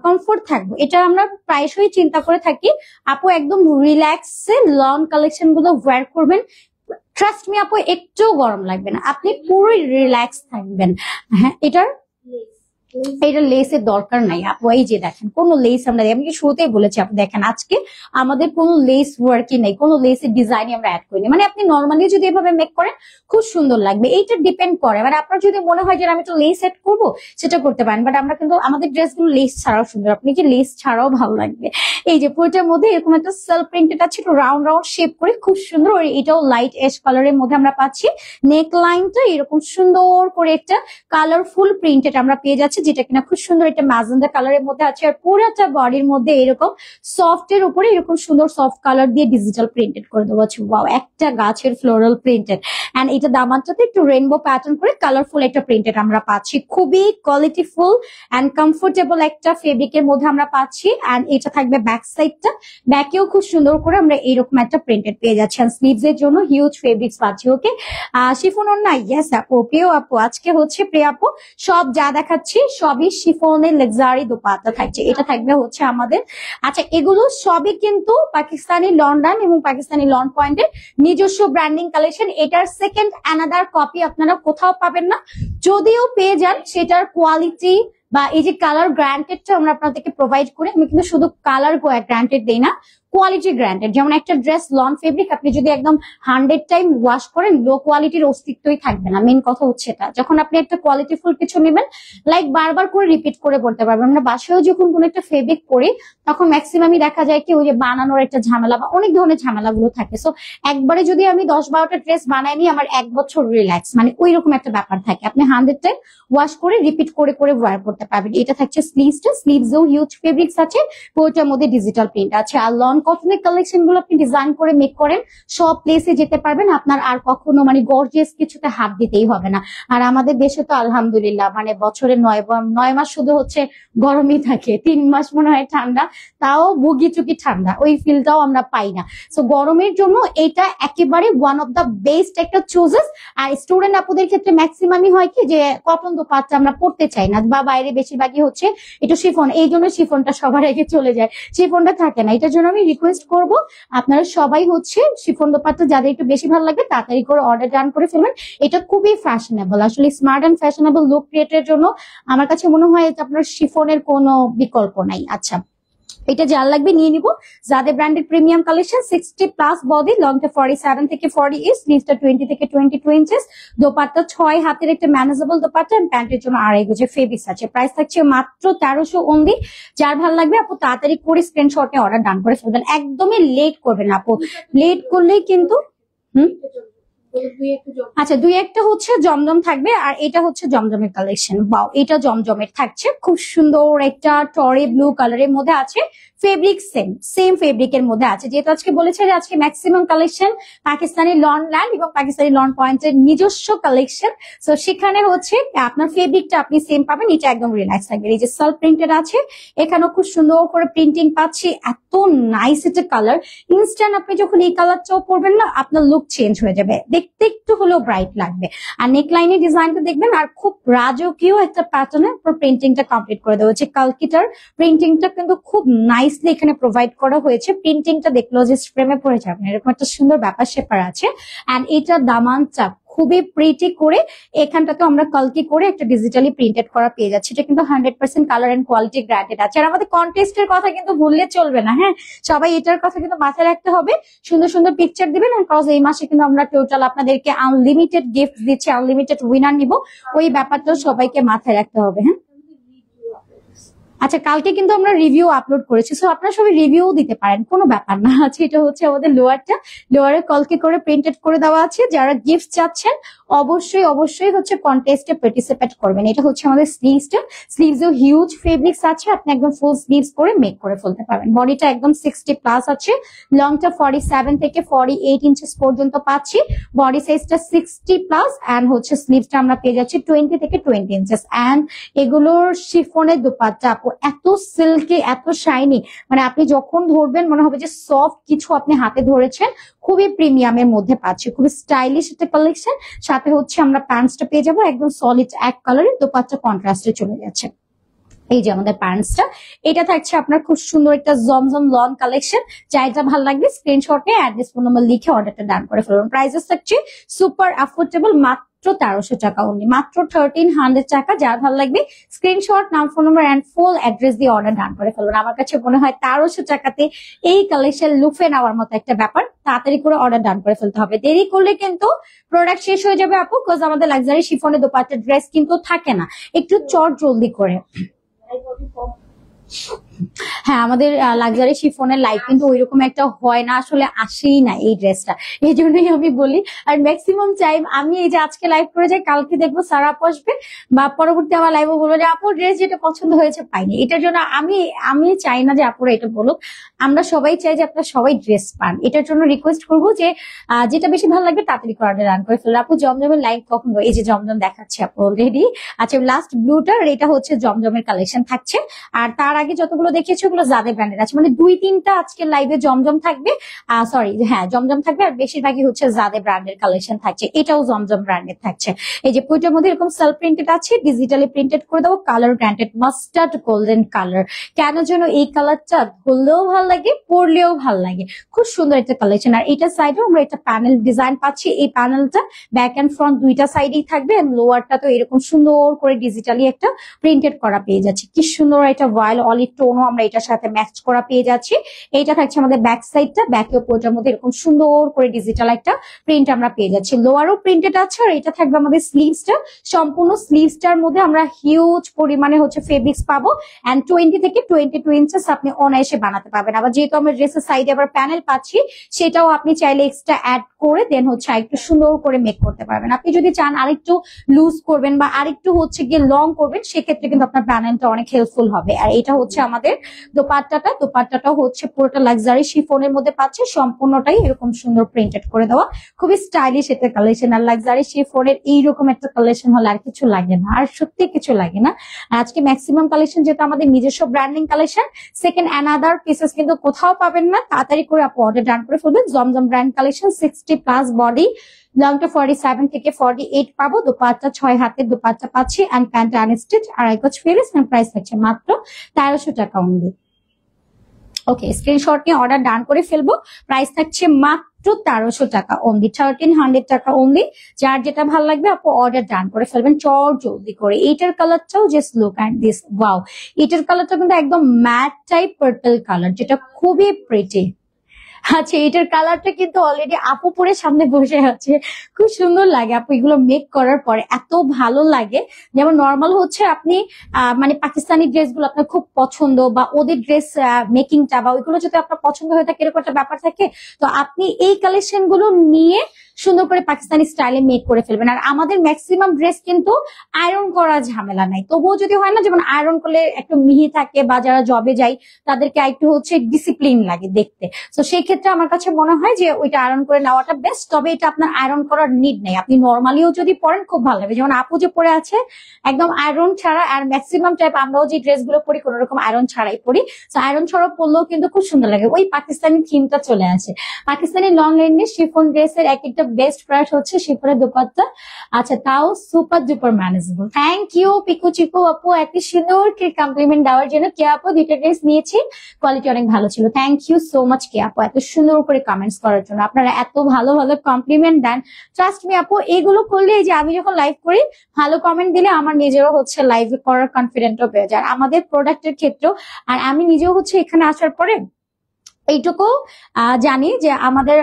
কমফোর্ট থাকবো, এটা আমরা প্রায়শই চিন্তা করে থাকি। আপু একদম রিল্যাক্সে লং কালেকশন গুলো ওয়্যার করবেন, ট্রাস্ট মি আপু, একটু গরম লাগবে না, আপনি পুরোই রিল্যাক্স থাকবেন। হ্যাঁ, এটা লেসের দরকার নাই আপু। এই যে দেখেন, কোনো লেস আমরা আমি শুরুতেই বলেছি আপু, দেখেন আজকে আমাদের কোনো লেস ওয়ার্কই নেই, কোনো লেসের ডিজাইন আমরা অ্যাড করিনি। মানে আপনি নর্মালি যদি এভাবে মেক করেন খুব সুন্দর লাগবে। এইটা ডিপেন্ড করে, মানে আপনার যদি মনে হয় যে আমি একটু লেস অ্যাড করবো, সেটা করতে পারেন। বাট আমরা কিন্তু আমাদের ড্রেসগুলো লেস ছাড়াও সুন্দর, আপনি যে লেস ছাড়াও ভালো লাগবে। এই যে পুরোটার মধ্যে এরকম একটা সেলফ প্রিন্টেড আছে, একটু রাউন্ড রাউন্ড শেপ করে, খুব সুন্দর। আর এটাও লাইট অ্যাশ কালারের মধ্যে আমরা পাচ্ছি। নেক লাইনটা এরকম সুন্দর করে একটা কালারফুল প্রিন্টেড আমরা পেয়ে যাচ্ছি, যেটা কিনা খুব সুন্দর একটা ম্যাজেন্ডা কালারের মধ্যে আছে। আর পুরোটা বডির মধ্যে এরকম সফট এর উপরে এরকম সুন্দর সফট কালার দিয়ে ডিজিটাল প্রিন্টেড করে দেওয়া আছে। ওয়াও, একটা গাছের ফ্লোরাল প্রিন্টেড। এন্ড এটা দামানটাতে একটু রেইনবো প্যাটার্ন করে কালারফুল একটা প্রিন্টেড আমরা পাচ্ছি। খুবই কোয়ালিটিফুল এন্ড কমফোর্টেবল একটা ফেব্রিকের মধ্যে আমরা পাচ্ছি। এন্ড এটা থাকবে ব্যাক সাইডটা, ব্যাকেও খুব সুন্দর করে আমরা এইরকম একটা প্রিন্টেড পেয়ে যাচ্ছি। আর স্লিভস এর জন্য হিউজ ফেব্রিক্স পাচ্ছি। ওকে, শিফন না, ইয়েস আপু, প্রিয় আপু, আজকে হচ্ছে প্রিয় আপু সব যা দেখাচ্ছি সবই শিফনের লাক্সারি দোপাট্টা থাকছে। এটা থাকবে হচ্ছে আমাদের। আচ্ছা, এগুলো সবই কিন্তু পাকিস্তানি লন্ডন এবং পাকিস্তানি লন পয়েন্টের নিজস্ব ব্র্যান্ডিং কালেকশন। এটার সেকেন্ড অ্যানাদার কপি আপনারা কোথাও পাবেন না, যদিও পেয়ে যান সেটার কোয়ালিটি বা এই যে কালার গ্রান্টেডটা আমরা আপনাদেরকে প্রোভাইড করি। আমি কিন্তু শুধু কালার গ্রান্টেড দেই না, কোয়ালিটি গ্রান্টেড। যেমন একটা ড্রেস লন ফেব্রিক আপনি যদি একদম 100 টাইম ওয়াশ করেন, লো কোয়ালিটির অস্তিত্বই থাকবে না। মেন কথা হচ্ছে এটা, যখন আপনি একটা কোয়ালিটিফুল কিছু নেবেন, লাইক বারবার করে রিপিট করে পড়তে পারবেন। আমরা বাসায়ও যখন কোনো একটা ফেব্রিক পরি, তখন ম্যাক্সিমামই দেখা যায় কি ওই যে বানানোর একটা ঝামেলা বা অনেক ধরনের ঝামেলাগুলো থাকে। সো একবারে যদি আমি 10-12টা ড্রেস বানাই নি, আমার 1 বছর রিল্যাক্স, মানে ওই রকম একটা ব্যাপার থাকে। আপনি 100 টাইম ওয়াশ করে রিপিট করে করে ওয়্যার করতে পারবেন। এটা থাকছে স্লিভসটা, স্লিভসেও হিউজ ফেব্রিক্স আছে, ওইটার মধ্যে ডিজিটাল প্রিন্ট আছে। আর লন কটনের কালেকশন গুলো আপনি ডিজাইন করে মেক করেন, সব প্লেসে যেতে পারবেন, আপনার আর কখনো মানে গর্জিয়াস কিছুতে হাত দিতেই হবে না। আর আমাদের দেশে তো আলহামদুলিল্লাহ মানে বছরে 9 মাস শুধু হচ্ছে গরমই থাকে, 3 মাস মনে হয় ঠান্ডা, তাও বুগি চুকি ঠান্ডা, ওই ফিলটাও আমরা পাই না। সো গরমের জন্য এটা একেবারে ওয়ান অফ দা বেস্ট একটা চুজেস। আর স্টুডেন্ট আপুদের ক্ষেত্রে ম্যাক্সিমামই হয় কি যে কটন দোপাট্টা আমরা পড়তে চাই না, বা বাইরে বেশিরভাগই হচ্ছে একটু শিফন, এই জন্য শিফনটা সবার আগে চলে যায়, শিফনটা থাকে না। এটার জন্য আমি রিকোয়েস্ট করবো আপনারা সবাই হচ্ছে শিফন দোপাট্টা যাদের একটু বেশি ভালো লাগবে তাড়াতাড়ি করে অর্ডার ডান করে ফেলবেন। এটা খুবই ফ্যাশনেবল, আসলে স্মার্ট এন্ড ফ্যাশনেবল লুক ক্রিয়েটের জন্য আমার কাছে মনে হয় আপনার শিফনের কোনো বিকল্প নাই। আচ্ছা, এটা যার লাগবে নিয়ে নিব। যাদের ব্র্যান্ডেড প্রিমিয়াম কালেকশন, 60+ বডি, লংটা 47 থেকে 40 ইঞ্চ, স্লিভসটা 20 থেকে 22 ইঞ্চেস, দোপাট্টা 6 হাতের একটা ম্যানেজেবল দোপাট্টা, প্যান্টের জন্য 2.5 গজের ফেব্রিক্স আছে। প্রাইস থাকছে মাত্র 1300 অনলি। যার ভালো লাগবে আপু তাড়াতাড়ি করে স্ক্রিনশটে অর্ডার ডান করে ফেলবেন, একদমই লেট করবেন না আপু, লেট করলেই কিন্তু আচ্ছা 2-1টা হচ্ছে জমজম থাকবে, আর এটা হচ্ছে জমজমের কালেকশন। বাও, এটা জমজমের থাকছে, খুব সুন্দর একটা টরে ব্লু কালারের মধ্যে আছে। ফেব্রিক সেম ফেব্রিকের মধ্যে আছে। যেহেতু আজকে বলেছে যে আজকে maximum collection Pakistani lawn land এবং পাকিস্তানি লন পয়েন্টের নিজস্ব কালেকশন, তো সেখানে হচ্ছে আপনার ফেব্রিকটা আপনি সেম পাবেন। এটা একদম রিল্যাক্স থাকবে। এই যে সেলফ প্রিন্টেড আছে, এখানেও খুব সুন্দর করে প্রিন্টিং পাচ্ছি। এত নাইস একটা কালার, ইনস্ট্যান্ট আপনি যখন এই কালারটাও পরবেন না, আপনার লুক চেঞ্জ হয়ে যাবে, দেখতে একটু হলেও ব্রাইট লাগবে। আর নেকলাইনের ডিজাইনটা দেখবেন, আর খুব রাজকীয় একটা প্যাটার্নে প্রিন্টিংটা কমপ্লিট করে দেওয়া হয়েছে। কালকিটার প্রিন্টিংটা কিন্তু খুব নাইসলি এখানে প্রোভাইড করা হয়েছে। প্রিন্টিংটা দেখলো যে প্রেমে পড়ে যাবেন, এরকম একটা সুন্দর ব্যাপার স্যাপার আছে। এন্ড এটা দামানটা খুবই প্রিটি করে এখানটাতে আমরা কালকি করে একটা ডিজিটালি প্রিন্টেড করা পেয়ে যাচ্ছি। এটা কিন্তু 100% কালার এন্ড কোয়ালিটি গ্যারান্টেড আছে। আর আমাদের কন্টেস্টের কথা কিন্তু ভুললে চলবে না, হ্যাঁ সবাই এটার কথা কিন্তু মাথায় রাখতে হবে। সুন্দর সুন্দর পিকচার দিবেন, বিকজ এই মাসে কিন্তু আমরা টোটাল আপনাদেরকে আনলিমিটেড গিফট দিচ্ছি, আনলিমিটেড উইনার নিব, ওই ব্যাপারটা সবাইকে মাথায় রাখতে হবে। হ্যাঁ আচ্ছা, কালকে কিন্তু আমরা রিভিউ আপলোড করেছি, সো আপনারা সবাই রিভিউ দিতে পারেন, কোনো ব্যাপার না। আচ্ছা, এটা হচ্ছে আমাদের লোয়ারটা, লোয়ারে কালকে করে প্রিন্টেড করে দেওয়া আছে। যারা গিফট চাচ্ছেন অবশ্যই অবশ্যই হচ্ছে কন্টেস্টে পার্টিসিপেট করবেন। এটা হচ্ছে আমাদের স্লিভসটা, স্লিভসেও হিউজ ফেব্রিক্স আছে, আপনি একদম ফুল স্লিভস করে মেক করে ফেলতে পারবেন। বডিটা একদম 60 প্লাস আছে, লংটা 47 থেকে 48 ইঞ্চেস পর্যন্ত পাচ্ছি, বডি সাইজটা 60 প্লাস অ্যান্ড হচ্ছে স্লিভসটা আমরা পেয়ে যাচ্ছি 20 থেকে 20 ইঞ্চেস। অ্যান্ড এগুলোর শিফনের দোপাট্টা আপু এত সিল্কি, এত শাইনি, মানে আপনি যখন ধরবেন মনে হবে যে সফট কিছু আপনি হাতে ধরেছেন। খুবই প্রিমিয়ামের মধ্যে পাচ্ছি, খুবই স্টাইলিশ একটা কালেকশন। সাথে হচ্ছে আমরা প্যান্টসটা পেয়ে যাবো একদম সলিড এক কালারের, দোপাট্টা কন্ট্রাস্টে চলে যাচ্ছে। এই যে আমাদের প্যান্টসটা, এটা থাকছে আপনার খুব সুন্দর একটা জমজম লন কালেকশন। যাইটা ভালো লাগবে স্ক্রিনশট নিয়ে অ্যাড্রেস ফোন নাম্বার লিখে অর্ডারটা ডান করে ফেলুন। প্রাইসেস থাকছে সুপার অ্যাফোর্ডেবল, মাত্র 1300 টাকা অনলি, মাত্র 1300 টাকা। যার ভালো লাগবে স্ক্রিনশট, নাম, phone number and full address দিয়ে অর্ডার ডান করে ফেলুন। আমার কাছে মনে হয় 1300 টাকাতে এই কালেকশন লুফে নেওয়ার মতো একটা ব্যাপার। তাড়াতাড়ি করে অর্ডার ডান করে ফেলতে হবে, দেরি করলে কিন্তু প্রোডাক্ট শেষ হয়ে যাবে আপু, বিকজ আমাদের লাক্সারি শিফনের দোপাট্টা ড্রেস কিন্তু থাকে না, একটু চট জলদি করে। হ্যাঁ, আমাদের লাক্সারি শিফনের লাইফ কিন্তু ওইরকম একটা হয় না, আসলে আসেই না এই ড্রেসটা, এই জন্যই আমি বলি। আর ম্যাক্সিমাম টাইম আমি এই যে আজকে লাইভ করে যাই, কালকে দেখবো সারা আপু আসবে বা পরবর্তী আমার লাইভে বলবো যে আপু ড্রেস যেটা পছন্দ হয়েছে পাইনি। এটার জন্য আমি চাই না যে আপুরা এটা বলুক, আমরা সবাই চাই যে আপনারা সবাই ড্রেস পান। এটার জন্য রিকোয়েস্ট করবো যে যেটা বেশি ভালো লাগবে তাড়াতাড়ি করে অর্ডার রান করে ফেলুন। আপু জমজমের লাইভ কখন? এই যে জমজম দেখাচ্ছে আপু অলরেডি। আচ্ছা, লাস্ট ব্লুটার, এটা হচ্ছে জমজমের কালেকশন থাকছে। আর তার আগে যতগুলো দেখিয়েছি ওগুলো জাদে ব্র্যান্ডের আছে, মানে 2-3টা আজকে লাইভে জমজম থাকবে, সরি হ্যাঁ জমজম থাকবে, আর বেশিরভাগই হচ্ছে জাদে ব্র্যান্ডের কালেকশন থাকছে। এটাও জমজম ব্র্যান্ডের থাকছে। এই যে পুইটার মধ্যে এরকম সেলফ প্রিন্টেড আছে, ডিজিটালি প্রিন্টেড করে দেবো, colour granted mustard golden colour. কেন যেন এই কালারটা ধরলেও ভালো লাগে, পরলেও ভালো লাগে, খুব সুন্দর একটা কালেকশন। আর এটা সাইডে আমরা একটা প্যানেল ডিজাইন পাচ্ছি, এই প্যানেলটা ব্যাক এন্ড ফ্রন্ট দুইটা সাইডেই থাকবে। লোয়ারটা তো এরকম সুন্দর করে ডিজিটালি একটা প্রিন্টেড করা পেয়ে যাচ্ছে, কি সুন্দর একটা ভয়েল অলিভ টোনও আমরা এটার সাথে ম্যাচ করা পেয়ে যাচ্ছি। এইটা থাকছে আমাদের ব্যাক সাইডটা, ব্যাকে পোর্টার মধ্যে এরকম সুন্দর করে ডিজিটাল একটা প্রিন্ট আমরা পেয়ে যাচ্ছি। লোয়ারও প্রিন্টেড আছে। আর এটা থাকবে আমাদের স্লিভসটা, সম্পূর্ণ স্লিভসটার মধ্যে আমরা হিউজ পরিমাণে হচ্ছে ফেব্রিক্স পাবো, এন্ড 20 থেকে 22 ইঞ্চেস আপনি অনায়াসে বানাতে পারবেন। আবার যেহেতু আমরা ড্রেসের সাইডে আবার প্যানেল পাচ্ছি, সেটাও আপনি চাইলে এক্সট্রা অ্যাড করে দেন হচ্ছে আরেকটু সুন্দর করে মেক করতে পারবেন। আপনি যদি চান আরেকটু লুজ করবেন বা আরেকটু হচ্ছে গিয়ে লং করবেন, সেক্ষেত্রে কিন্তু আপনার প্যানেলটা অনেক হেল্পফুল হবে। আর এটা হচ্ছে আমাদের দোপাট্টাটাও হচ্ছে পুরোটা লাক্সারি শিফনের মধ্যে পাচ্ছে, সম্পূর্ণটাই এরকম সুন্দর প্রিন্টেড করে দেওয়া, খুবই স্টাইলিশ একটা কালেকশন। আর লাক্সারি শিফনের এইরকম একটা কালেকশন হলে আর কিছু লাগে না, আর সত্যি কিছু লাগে না। আর আজকে ম্যাক্সিমাম কালেকশন যেটা আমাদের নিজস্ব branding collection, second another pieces কিন্তু কোথাও পাবেন না। তাড়াতাড়ি করে আপু অর্ডার ডান করে ফেলবেন। জমজম ব্র্যান্ড কালেকশন, 60 প্লাস বডি, লংটা 47 থেকে 48 পাবো, দোপাট্টা 6 হাতের দোপাট্টা পাচ্ছি, এন্ড প্যান্ট আনস্টিচ, আড়াই গজ ফেরিস। প্রাইস থাকছে মাত্র 1300 টাকা অনলি। ওকে, স্ক্রিনশট নিয়ে অর্ডার ডান করে ফেলবো। প্রাইস থাকছে মাত্র 1300 টাকা অনলি, 1300 টাকা অনলি। যার যেটা ভালো লাগবে আপু অর্ডার ডান করে ফেলবেন চট জলদি করে। এইটার কালারটাও just look at this, wow, এটার কালারটা কিন্তু একদম ম্যাট টাইপ পার্পল কালার, যেটা খুবই প্রিটি। আচ্ছা, এটার কালারটা কিন্তু অলরেডি আপু পরে সামনে বসে আছে, খুব সুন্দর লাগে আপু এগুলো মেক করার পরে, এত ভালো লাগে। যেমন নর্মাল হচ্ছে আপনি মানে পাকিস্তানি ড্রেসগুলো আপনার খুব পছন্দ, বা ওদের ড্রেস মেকিংটা বা ওইগুলো যদি আপনার পছন্দ হয়ে থাকে, এরকম একটা ব্যাপার থাকে, তো আপনি এই কালেকশন গুলো নিয়ে সুন্দর করে পাকিস্তানি স্টাইলে মেক করে ফেলবেন। আর আমাদের ম্যাক্সিমাম ড্রেস কিন্তু আয়রন করা ঝামেলা নাই, তবুও যদি হয় না, যেমন আয়রন করলে একটু মিহি থাকে, বা যারা জবে যায় তাদেরকে একটু হচ্ছে ডিসিপ্লিন লাগে দেখতে, তো সেই ক্ষেত্রে আমার কাছে মনে হয় যে ওইটা আয়রন করে নেওয়াটা বেস্ট। তবে এটা আপনার আয়রন করার নিড নেই, আপনি নর্মালিও যদি পরেন খুব ভালো লাগবে। যেমন আপু যে পরে আছে একদম আয়রন ছাড়া, আর ম্যাক্সিমাম টাইপ আমরাও যে ড্রেস গুলো পরি কোন রকম আয়রন ছাড়াই পরি, তো আয়রন ছাড়া পরলেও কিন্তু খুব সুন্দর লাগে, ওই পাকিস্তানি থিমটা চলে আসে। পাকিস্তানি লং লেন্থের শিফন ড্রেসের এক একটা বেস্ট প্রাইস হচ্ছে শিফনের দোপাট্টা। আচ্ছা, তাও super duper manageable. Thank you Piku Chiku আপু এত সুন্দর কমপ্লিমেন্ট দেওয়ার জন্য। কে আপু দুইটা ড্রেস নিয়েছি, কোয়ালিটি অনেক ভালো ছিল, থ্যাংক ইউ সো মাচ কে আপু, এত সুন্দর করে কমেন্টস করার জন্য। আপনারা এত ভালো ভালো কমপ্লিমেন্ট দেন, ট্রাস্ট মি আপু, এইগুলো করলে এই যে আমি যখন লাইভ করি ভালো কমেন্ট দিলে আমার নিজেরও হচ্ছে লাইভ করার কনফিডেন্টও বেড়ে যায় আমাদের প্রোডাক্টের ক্ষেত্রেও। আর আমি নিজেও হচ্ছে এখানে আসার পরে এইটুকু জানি যে আমাদের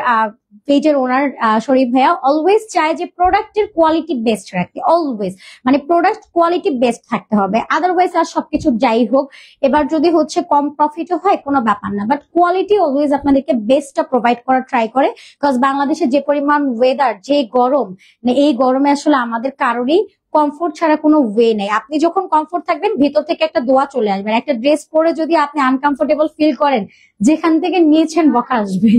পেজের ওনার শরীফ ভাইয়া অলওয়েজ চায় যে প্রোডাক্টের কোয়ালিটি বেস্ট রাখতে, অলওয়েজ মানে প্রোডাক্ট কোয়ালিটি বেস্ট থাকতে হবে, আদারওয়াইজ আর সবকিছু যাই হোক এবার যদি হচ্ছে কম প্রফিটও হয় কোনো ব্যাপার না, বাট কোয়ালিটি অলওয়েজ আপনাদেরকে বেস্টটা প্রোভাইড করার ট্রাই করে। বিকজ বাংলাদেশে যে পরিমাণ ওয়েদার, যে গরম, মানে এই গরমে আসলে আমাদের কারোরই কমফোর্ট ছাড়া কোনো ওয়ে নেই। আপনি যখন কমফোর্ট থাকবেন ভিতর থেকে একটা দোয়া চলে আসবে। একটা ড্রেস পরে যদি আপনি আনকমফোর্টেবল ফিল করেন, যেখান থেকে নিয়েছেন বকা আসবে,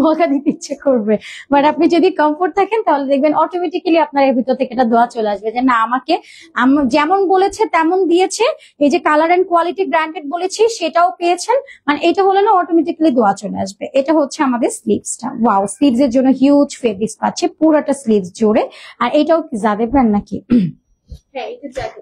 বকা দিতে ইচ্ছে করবে। বাট আপনি যদি কমফোর্ট থাকেন তাহলে দেখবেন অটোমেটিক্যালি আপনার এর ভিতর থেকে একটা দোয়া চলে আসবে যে না, আমাকে যেমন বলেছে তেমন দিয়েছে, এই যে কালার এন্ড কোয়ালিটি গ্রান্টেড বলেছি সেটাও পেয়েছেন, মানে এটা হলে না অটোমেটিক্যালি দোয়া চলে আসবে। এটা হচ্ছে আমাদের স্লিভসটা। ওয়াও, স্লিভস এর জন্য হিউজ ফেব্রিক্স পাচ্ছে পুরোটা স্লিভস জুড়ে। আর এটাও কি জাদে ব্র্যান্ড নাকি?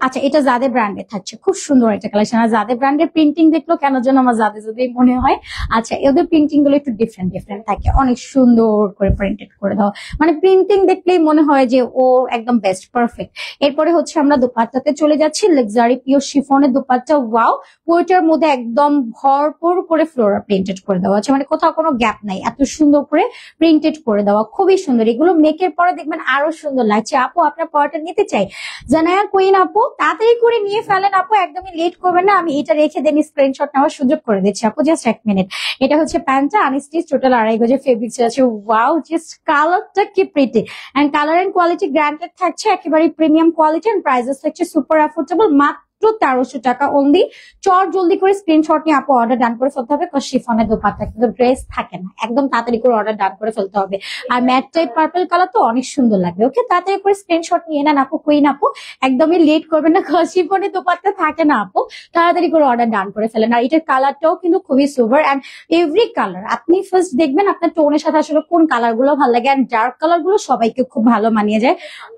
আচ্ছা, এটা জাদে ব্র্যান্ডের থাকছে, খুব সুন্দর একটা কালেকশন। আর জাদে ব্র্যান্ডের প্রিন্টিং দেখলো কেন যেন আমার জাদে যদি মনে হয়। আচ্ছা, এদের প্রিন্টিং গুলো একটু ডিফারেন্ট ডিফারেন্ট থাকে, অনেক সুন্দর করে প্রিন্টেড করে দাও, মানে প্রিন্টিং দেখলেই মনে হয় যে ও একদম বেস্ট, পারফেক্ট। এরপরে হচ্ছে আমরা দোপাট্টাতে চলে যাচ্ছি, লাক্সারি পিওর শিফনের দোপাট্টা। ওয়াও, ওইটার মধ্যে একদম ভরপুর করে ফ্লোরা প্রিন্টেড করে দেওয়া আছে, মানে কোথাও কোনো গ্যাপ নাই, এত সুন্দর করে প্রিন্টেড করে দেওয়া, খুবই সুন্দর। এগুলো মেকের পরে দেখবেন আরো সুন্দর লাগছে। আপু আপনার পরটা নিতে চাই, জানায়া কুইন আপু, তাড়াতাড়ি করে নিয়ে ফেলেন আপু, একদমই লেট করবেন না। আমি এটা রেখে দেন স্ক্রিনশট নেওয়ার সুযোগ করে দিচ্ছি আপু, জাস্ট 1 মিনিট। এটা হচ্ছে প্যান্টটা, আনস্টিচ, টোটাল 2.5 গজের ফেব্রিক্স আছে। ওয়াও, জাস্ট কালারটা কি pretty, and colour and quality granted থাকছে, একেবারে প্রিমিয়াম কোয়ালিটি, এন্ড প্রাইসেস থাকছে সুপার অ্যাফোর্ডেবল, মাত্র 1300 টাকা অনলি। চট জলদি করে স্ক্রিনশট নিয়ে আপু অর্ডার ডান করে ফেলতে হবে, কারণ শিফনের দোপাট্টা কিন্তু ড্রেস থাকে না, একদম তাড়াতাড়ি করে অর্ডার ডান করে ফেলতে হবে। আর ম্যাট টাইপ পার্পল কালার তো অনেক সুন্দর লাগবে। ওকে, তাড়াতাড়ি করে স্ক্রিনশট নিয়ে নেন আপু, কুইন আপু, একদমই লেট করবেন না, কারণ শিফনের দোপাট্টা থাকে না আপু, তাড়াতাড়ি করে অর্ডার ডান করে ফেলেন। আর এটার কালারটাও কিন্তু খুবই সুপার, এন্ড এভরি কালার আপনি ফার্স্ট দেখবেন আপনার টোনের সাথে আসলে কোন কালার গুলো ভালো লাগে, এন্ড ডার্ক কালার গুলো সবাইকে খুব ভালো মানিয়ে যায়।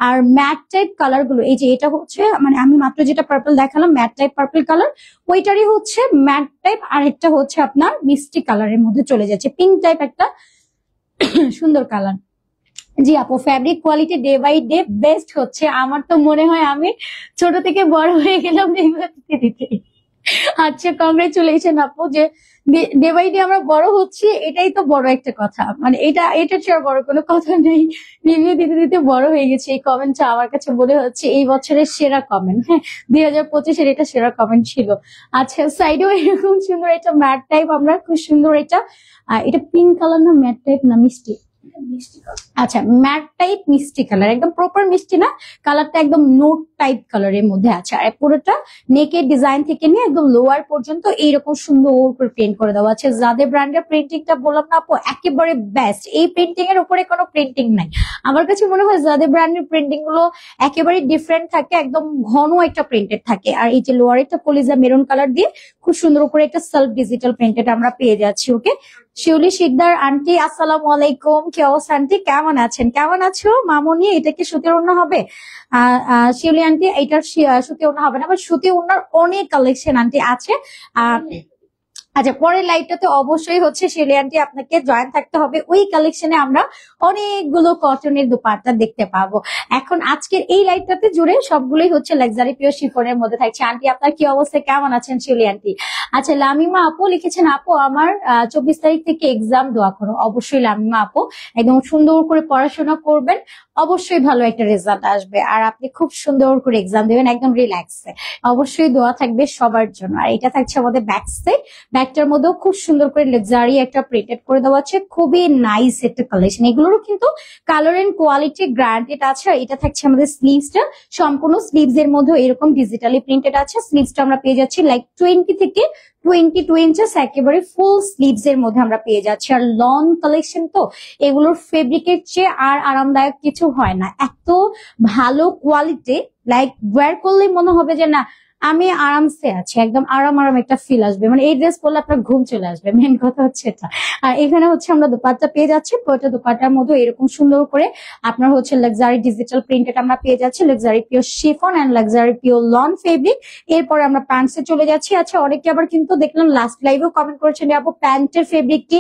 আর ম্যাট টাইপ কালার গুলো, এই যে এটা হচ্ছে, মানে আমি মাত্র যেটা পার্পল দেখালাম ম্যাট টাইপ পার্পল কালার, ওইটারই হচ্ছে ম্যাট টাইপ, আর একটা হচ্ছে আপনার মিষ্টি কালারের মধ্যে চলে যাচ্ছে, পিঙ্ক টাইপ একটা সুন্দর কালার। জি আপু, fabric quality day by day best হচ্ছে। আমার তো মনে হয় আমি ছোট থেকে বড় হয়ে গেলাম এগুলো দিতে দিতে। আচ্ছা, কংগ্রেচুলেশন আপু, যে ডে বাই ডে আমরা বড় হচ্ছি, এটাই তো বড় একটা কথা, মানে এটা ছাড়া বড় কোনো কথা নেই। রিভিউ দিতে দিতে বড় হয়ে গেছে, এই কমেন্টটা আমার কাছে মনে হচ্ছে এই বছরের সেরা কমেন্ট। হ্যাঁ, 2025-এর এটা সেরা কমেন্ট ছিল। আচ্ছা, সাইডেও এরকম সুন্দর এটা ম্যাট টাইপ, আমরা খুব সুন্দর এটা, এটা পিঙ্ক কালার না ম্যাট টাইপ না মিষ্টি? আচ্ছা, ম্যাট টাইপ মিষ্টি কালার, একদম প্রপার মিষ্টি না, কালারটা একদম নোট টাইপ কালারের মধ্যে আছে। আর পুরোটা নেকের ডিজাইন থেকে নিয়ে একদম লোয়ার পর্যন্ত এইরকম সুন্দর করে প্রিন্ট করে দেওয়া আছে। যাদের ব্র্যান্ডের প্রিন্টিংটা বললাম না আপু, একেবারে বেস্ট, এই প্রিন্টিং এর উপরে কোনো প্রিন্টিং নাই। আমার কাছে মনে হয় যাদের ব্র্যান্ডের প্রিন্টিং গুলো একেবারে ডিফারেন্ট থাকে, একদম ঘন একটা প্রিন্টেড থাকে। আর এই যে লোয়ার একটা কলিজা মেরুন কালার দিয়ে খুব সুন্দর করে একটা সেলফ ডিজিটাল প্রিন্টেড আমরা পেয়ে যাচ্ছি। ওকে, শিউলি শিকদার আন্টি, আসসালামু আলাইকুম, কি অবস্থা আন্টি, কেমন আছেন? কেমন আছো মামনি? এটা কি সুতির ওড়না হবে? শিউলি আন্টি, এটার সুতি ওড়না হবে না, বাট সুতি ওড়নার অনেক কালেকশন আন্টি আছে। আচ্ছা, পরের লাইভটাতে অবশ্যই হচ্ছে শিউলি আন্টি আপনাকে জয়েন থাকতে হবে, ওই কালেকশনে আমরা অনেকগুলো কটনের দোপাট্টা দেখতে পাবো। এখন আজকের এই লাইভটাতে জুড়ে সবগুলোই হচ্ছে লাক্সারি পিওর শিফনের মধ্যে থাকছে। আন্টি আপনার কি অবস্থা, কেমন আছেন শিউলি আন্টি? আচ্ছা, লামিমা আপু লিখেছেন, আপু আমার 24 তারিখ থেকে এক্সাম, দোয়া করো। অবশ্যই লামিমা আপু, একদম সুন্দর করে পড়াশোনা করবেন, অবশ্যই ভালো একটা রেজাল্ট আসবে, আর আপনি খুব সুন্দর করে এক্সাম দেবেন একদম রিল্যাক্সে। অবশ্যই দোয়া থাকবে সবার জন্য। আর এটা থাকছে আমাদের ব্যাক সাইড, ব্যাগটার মধ্যেও খুব সুন্দর করে লাক্সারি একটা প্রিন্টেড করে দেওয়া আছে, খুবই নাইস একটা কালেকশন। এগুলোরও কিন্তু কালার এন্ড কোয়ালিটি গ্রান্টেড আছে। আর এটা থাকছে আমাদের স্লিভসটা, সম্পূর্ণ স্লিভস এর মধ্যে এরকম ডিজিটালি প্রিন্টেড আছে। স্লিভসটা আমরা পেয়ে যাচ্ছি লাইক 20 থেকে 22 ইঞ্চেস, একেবারে ফুল স্লিভস এর মধ্যে আমরা পেয়ে যাচ্ছি। আর লং কালেকশন তো, এগুলোর ফেব্রিকের চেয়ে আর আরামদায়ক কিছু হয় না, এত ভালো কোয়ালিটি, লাইক ওয়্যার করলে মনে হবে যে না আমি আরামসে আছি, একদম আরাম আরাম একটা ফিল আসবে, মানে এই ড্রেস পরলে আপনার ঘুম চলে আসবে, মেন কথা হচ্ছে এটা। আর এখানে হচ্ছে আমরা দোপাট্টা পেয়ে যাচ্ছি, পুরোটা দোপাট্টার মধ্যে এরকম সুন্দর করে আপনার হচ্ছে লাক্সারি ডিজিটাল প্রিন্টেড আমরা পেয়ে যাচ্ছি, luxury pure chiffon and luxury pure lawn fabric. এরপরে আমরা প্যান্টসে চলে যাচ্ছি। আচ্ছা, অনেকে আবার কিন্তু দেখলাম লাস্ট লাইভেও কমেন্ট করেছেন যে আপু প্যান্টের ফেব্রিকটি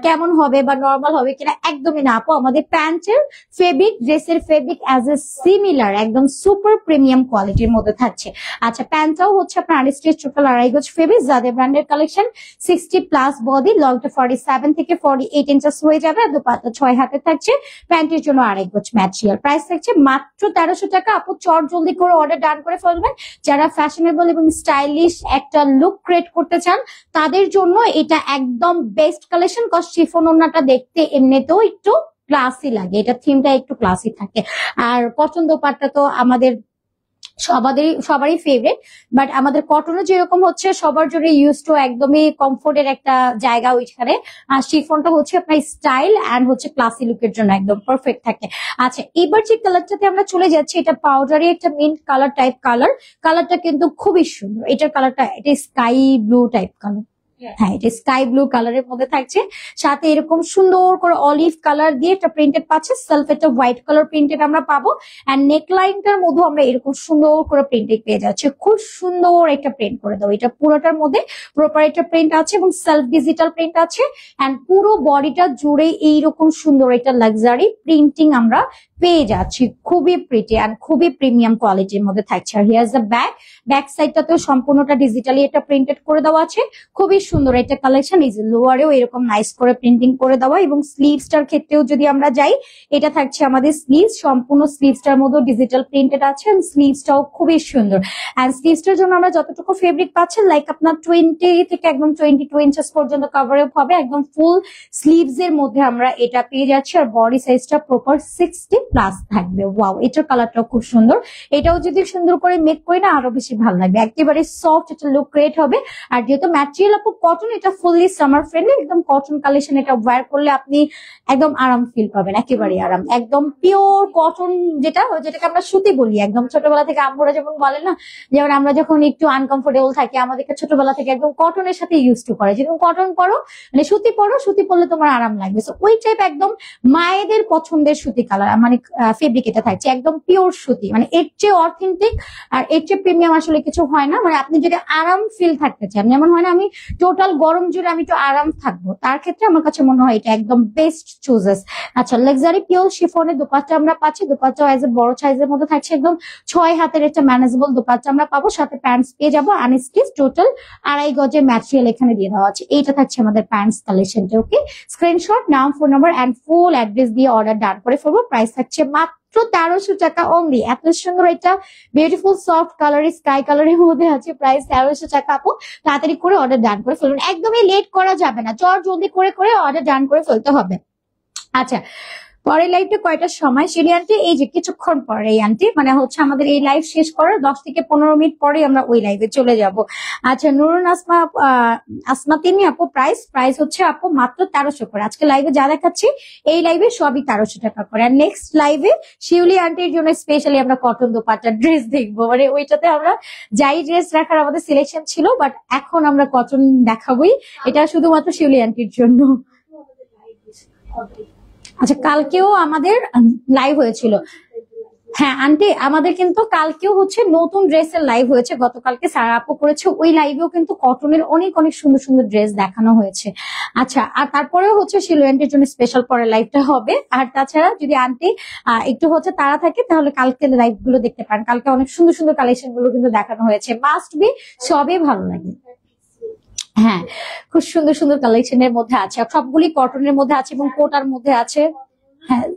কেমন হবে বা নর্মাল হবে কিনা। একদমই না আপু, আমাদের প্যান্টের ফেব্রিক ড্রেসের ফেব্রিক অ্যাজ এ সিমিলার, একদম সুপার প্রিমিয়াম কোয়ালিটির মধ্যে থাকছে। আচ্ছা, প্যান্টটাও হচ্ছে আপনার আনস্টিচ টোটাল 2.5 গজ ফেব্রিক, যাদের ব্র্যান্ডের কালেকশন 60+ বডি, লংটা 47 থেকে 48 ইঞ্চেস হয়ে যাবে, আর দুপাট্টা 6 হাতে থাকছে। প্যান্টের জন্য 2.5 গজ ম্যাটেরিয়াল, প্রাইস থাকছে মাত্র 1300 টাকা। আপু চট জলদি করে অর্ডার ডান করে ফেলবেন। যারা ফ্যাশনেবল এবং স্টাইলিশ একটা লুক ক্রিয়েট করতে চান তাদের জন্য এটা একদম বেস্ট কালেকশন। কজ শিফন ওড়নাটা দেখতে এমনিতেও একটু ক্লাসি লাগে, এটা থিমটা একটু ক্লাসি থাকে। আর কটন দোপাট্টা তো আমাদের সবারই ফেভারিট, বাট আমাদের কটনে যেরকম হচ্ছে সবার জন্য ইউজ টু একদমই কমফোর্টের একটা জায়গা ওইখানে, আর শিফনটা হচ্ছে আপনার স্টাইল এন্ড হচ্ছে ক্লাসি লুকের জন্য একদম পারফেক্ট থাকে। আচ্ছা, এবার যে কালারটাতে আমরা চলে যাচ্ছি, এটা পাউডারি একটা মিন্ট কালার টাইপ কালারটা কিন্তু খুবই সুন্দর। এটার কালারটা এটা স্কাই ব্লু টাইপ কালার, হ্যাঁ এটা স্কাই ব্লু কালারের মধ্যে থাকছে, সাথে এরকম সুন্দর করে অলিভ কালার দিয়ে একটা প্রিন্টেড পাচ্ছে, সেলফ একটা হোয়াইট কালার প্রিন্টেড আমরা পাবো। এন্ড নেক লাইনটার মধ্যে আমরা এরকম সুন্দর করে প্রিন্টেড পেয়ে যাচ্ছে, খুব সুন্দর একটা প্রিন্ট করে দাও। এটা পুরোটার মধ্যে প্রপার একটা প্রিন্ট আছে এবং সেলফ ডিজিটাল প্রিন্ট আছে, এন্ড পুরো বডিটা জুড়ে এইরকম সুন্দর একটা লাক্সারি প্রিন্টিং আমরা পেয়ে যাচ্ছি, খুবই প্রিটি এন্ড খুবই প্রিমিয়াম কোয়ালিটির মধ্যে থাকছে। আর হিয়ার দ্য ব্যাক সাইডটাতেও সম্পূর্ণটা ডিজিটালি এটা প্রিন্টেড করে দেওয়া আছে, খুবই সুন্দর একটা কালেকশন। এই যে লোয়ারেও এরকম নাইস করে প্রিন্টিং করে দেওয়া, এবং স্লিভসটার ক্ষেত্রেও যদি আমরা যাই, এটা থাকছে আমাদের স্লিভস, সম্পূর্ণ স্লিভসটার মধ্যে ডিজিটাল প্রিন্টেড আছে, এন্ড স্লিভসটাও খুবই সুন্দর। এন্ড স্লিভসটার জন্য আমরা যতটুকু ফেব্রিক পাচ্ছেন লাইক আপনার 20 থেকে একদম 22 ইঞ্চেস পর্যন্ত কভার আপ হবে, একদম ফুল স্লিভস এর মধ্যে আমরা এটা পেয়ে যাচ্ছি। আর বডি সাইজটা প্রপার 60+ থাকবে। ওয়াও, এটার কালারটাও খুব সুন্দর, এটাও যদি সুন্দর করে মেক করি না আরো বেশি ভালো লাগবে, একেবারে সফট একটা লুক ক্রিয়েট হবে। আর যেহেতু ম্যাটেরিয়াল আপু কটন, এটা ফুললি সামার ফ্রেন্ডলি, একদম কটন কালেকশন, এটা ওয়্যার করলে আপনি একদম আরাম ফিল পাবেন, একেবারে আরাম, একদম পিওর কটন, যেটাকে আমরা সুতি বলি। একদম ছোটবেলা থেকে আম্মুরা যেমন বলে না, যেমন আমরা যখন একটু আনকমফোর্টেবল থাকি আমাদেরকে ছোটবেলা থেকে একদম কটনের সাথে ইউজ টু করে, যেরকম কটন পরো মানে সুতি পরো, সুতি পরলে তোমার আরাম লাগবে। সো ওই টাইপ একদম মায়েদের পছন্দের সুতি কালার মানে ফেব্রিক এটা থাকছে, একদম পিওর সুতি, মানে এর চেয়ে অথেন্টিক আর এর চেয়ে প্রিমিয়াম আসলে কিছু হয় না। মানে আপনি যদি আরাম ফিল থাকতে চান, যেমন হয় না আমি টোটাল গরম জুড়ে আমি একটু আরাম থাকবো, তার ক্ষেত্রে আমার কাছে মনে হয় এটা একদম বেস্ট চুজেস। আচ্ছা, লাক্সারি পিওর শিফনের দোপাট্টা আমরা পাচ্ছি, দোপাট্টা এজ এ বড় সাইজের মধ্যে থাকছে, একদম 6 হাতের একটা ম্যানেজেবল দোপাট্টা আমরা পাবো, সাথে প্যান্টস পেয়ে যাবো আনস্টিচ, টোটাল 2.5 গজের ম্যাটেরিয়াল এখানে দিয়ে দেওয়া আছে। এইটা থাকছে আমাদের প্যান্টস কালেকশনটা। ওকে, স্ক্রিনশট, নাম, phone number and full address দিয়ে অর্ডার ডান করে ফেলবো। প্রাইস থাকছে মাত্র 1300 টাকা অনলি। এত সুন্দর একটা বিউটিফুল সফট কালার স্কাই কালারের মধ্যে আছে, প্রাইস 1300 টাকা। আপু তাড়াতাড়ি করে অর্ডার ডান করে ফেলুন, একদমই লেট করা যাবে না, চট জলদি করে অর্ডার ডান করে ফেলতে হবে। আচ্ছা, পরের লাইভটা কয়টার সময় শিলি আন্টি? এই যে কিছুক্ষণ পরে এই আন্টি, মানে হচ্ছে আমাদের এই লাইভ শেষ করার 10 থেকে 15 মিনিট পরে আমরা ওই লাইভে চলে যাব। আচ্ছা, নুরুন আসমা তিনি আপু প্রাইস হচ্ছে আপু মাত্র 1300 করে। আজকে লাইভে যা দেখাচ্ছি এই লাইভে সবই 1300 টাকা করে। আর নেক্সট লাইভে শিউলি আন্টির জন্য স্পেশালি আমরা কটন দোপাট্টা ড্রেস দেখবো, মানে ওইটাতে আমরা যাই ড্রেস রাখার আমাদের সিলেকশন ছিল, বাট এখন আমরা কটন দেখাবোই, এটা শুধুমাত্র শিউলি আন্টির জন্য। আচ্ছা, কালকেও আমাদের লাইভ হয়েছিল। হ্যাঁ আন্টি, আমাদের কিন্তু কালকেও হচ্ছে নতুন ড্রেসের লাইভ হয়েছে, গতকালকে সারা আপু করেছে, ওই লাইভেও কিন্তু কটনের অনেক অনেক সুন্দর সুন্দর ড্রেস দেখানো হয়েছে। আচ্ছা, আর তারপরেও হচ্ছে শিলু আন্টির জন্য স্পেশাল পরে লাইভটা হবে। আর তাছাড়া যদি আন্টি একটু হচ্ছে তারা থাকে তাহলে কালকে লাইভ গুলো দেখতে পারেন, কালকে অনেক সুন্দর সুন্দর কালেকশন গুলো কিন্তু দেখানো হয়েছে, মাস্ট বি, সবই ভালো লাগে। হ্যাঁ, খুব সুন্দর সুন্দর কালেকশনের মধ্যে আছে, সবগুলি কটনের মধ্যে আছে এবং কোটার মধ্যে আছে। হ্যাঁ,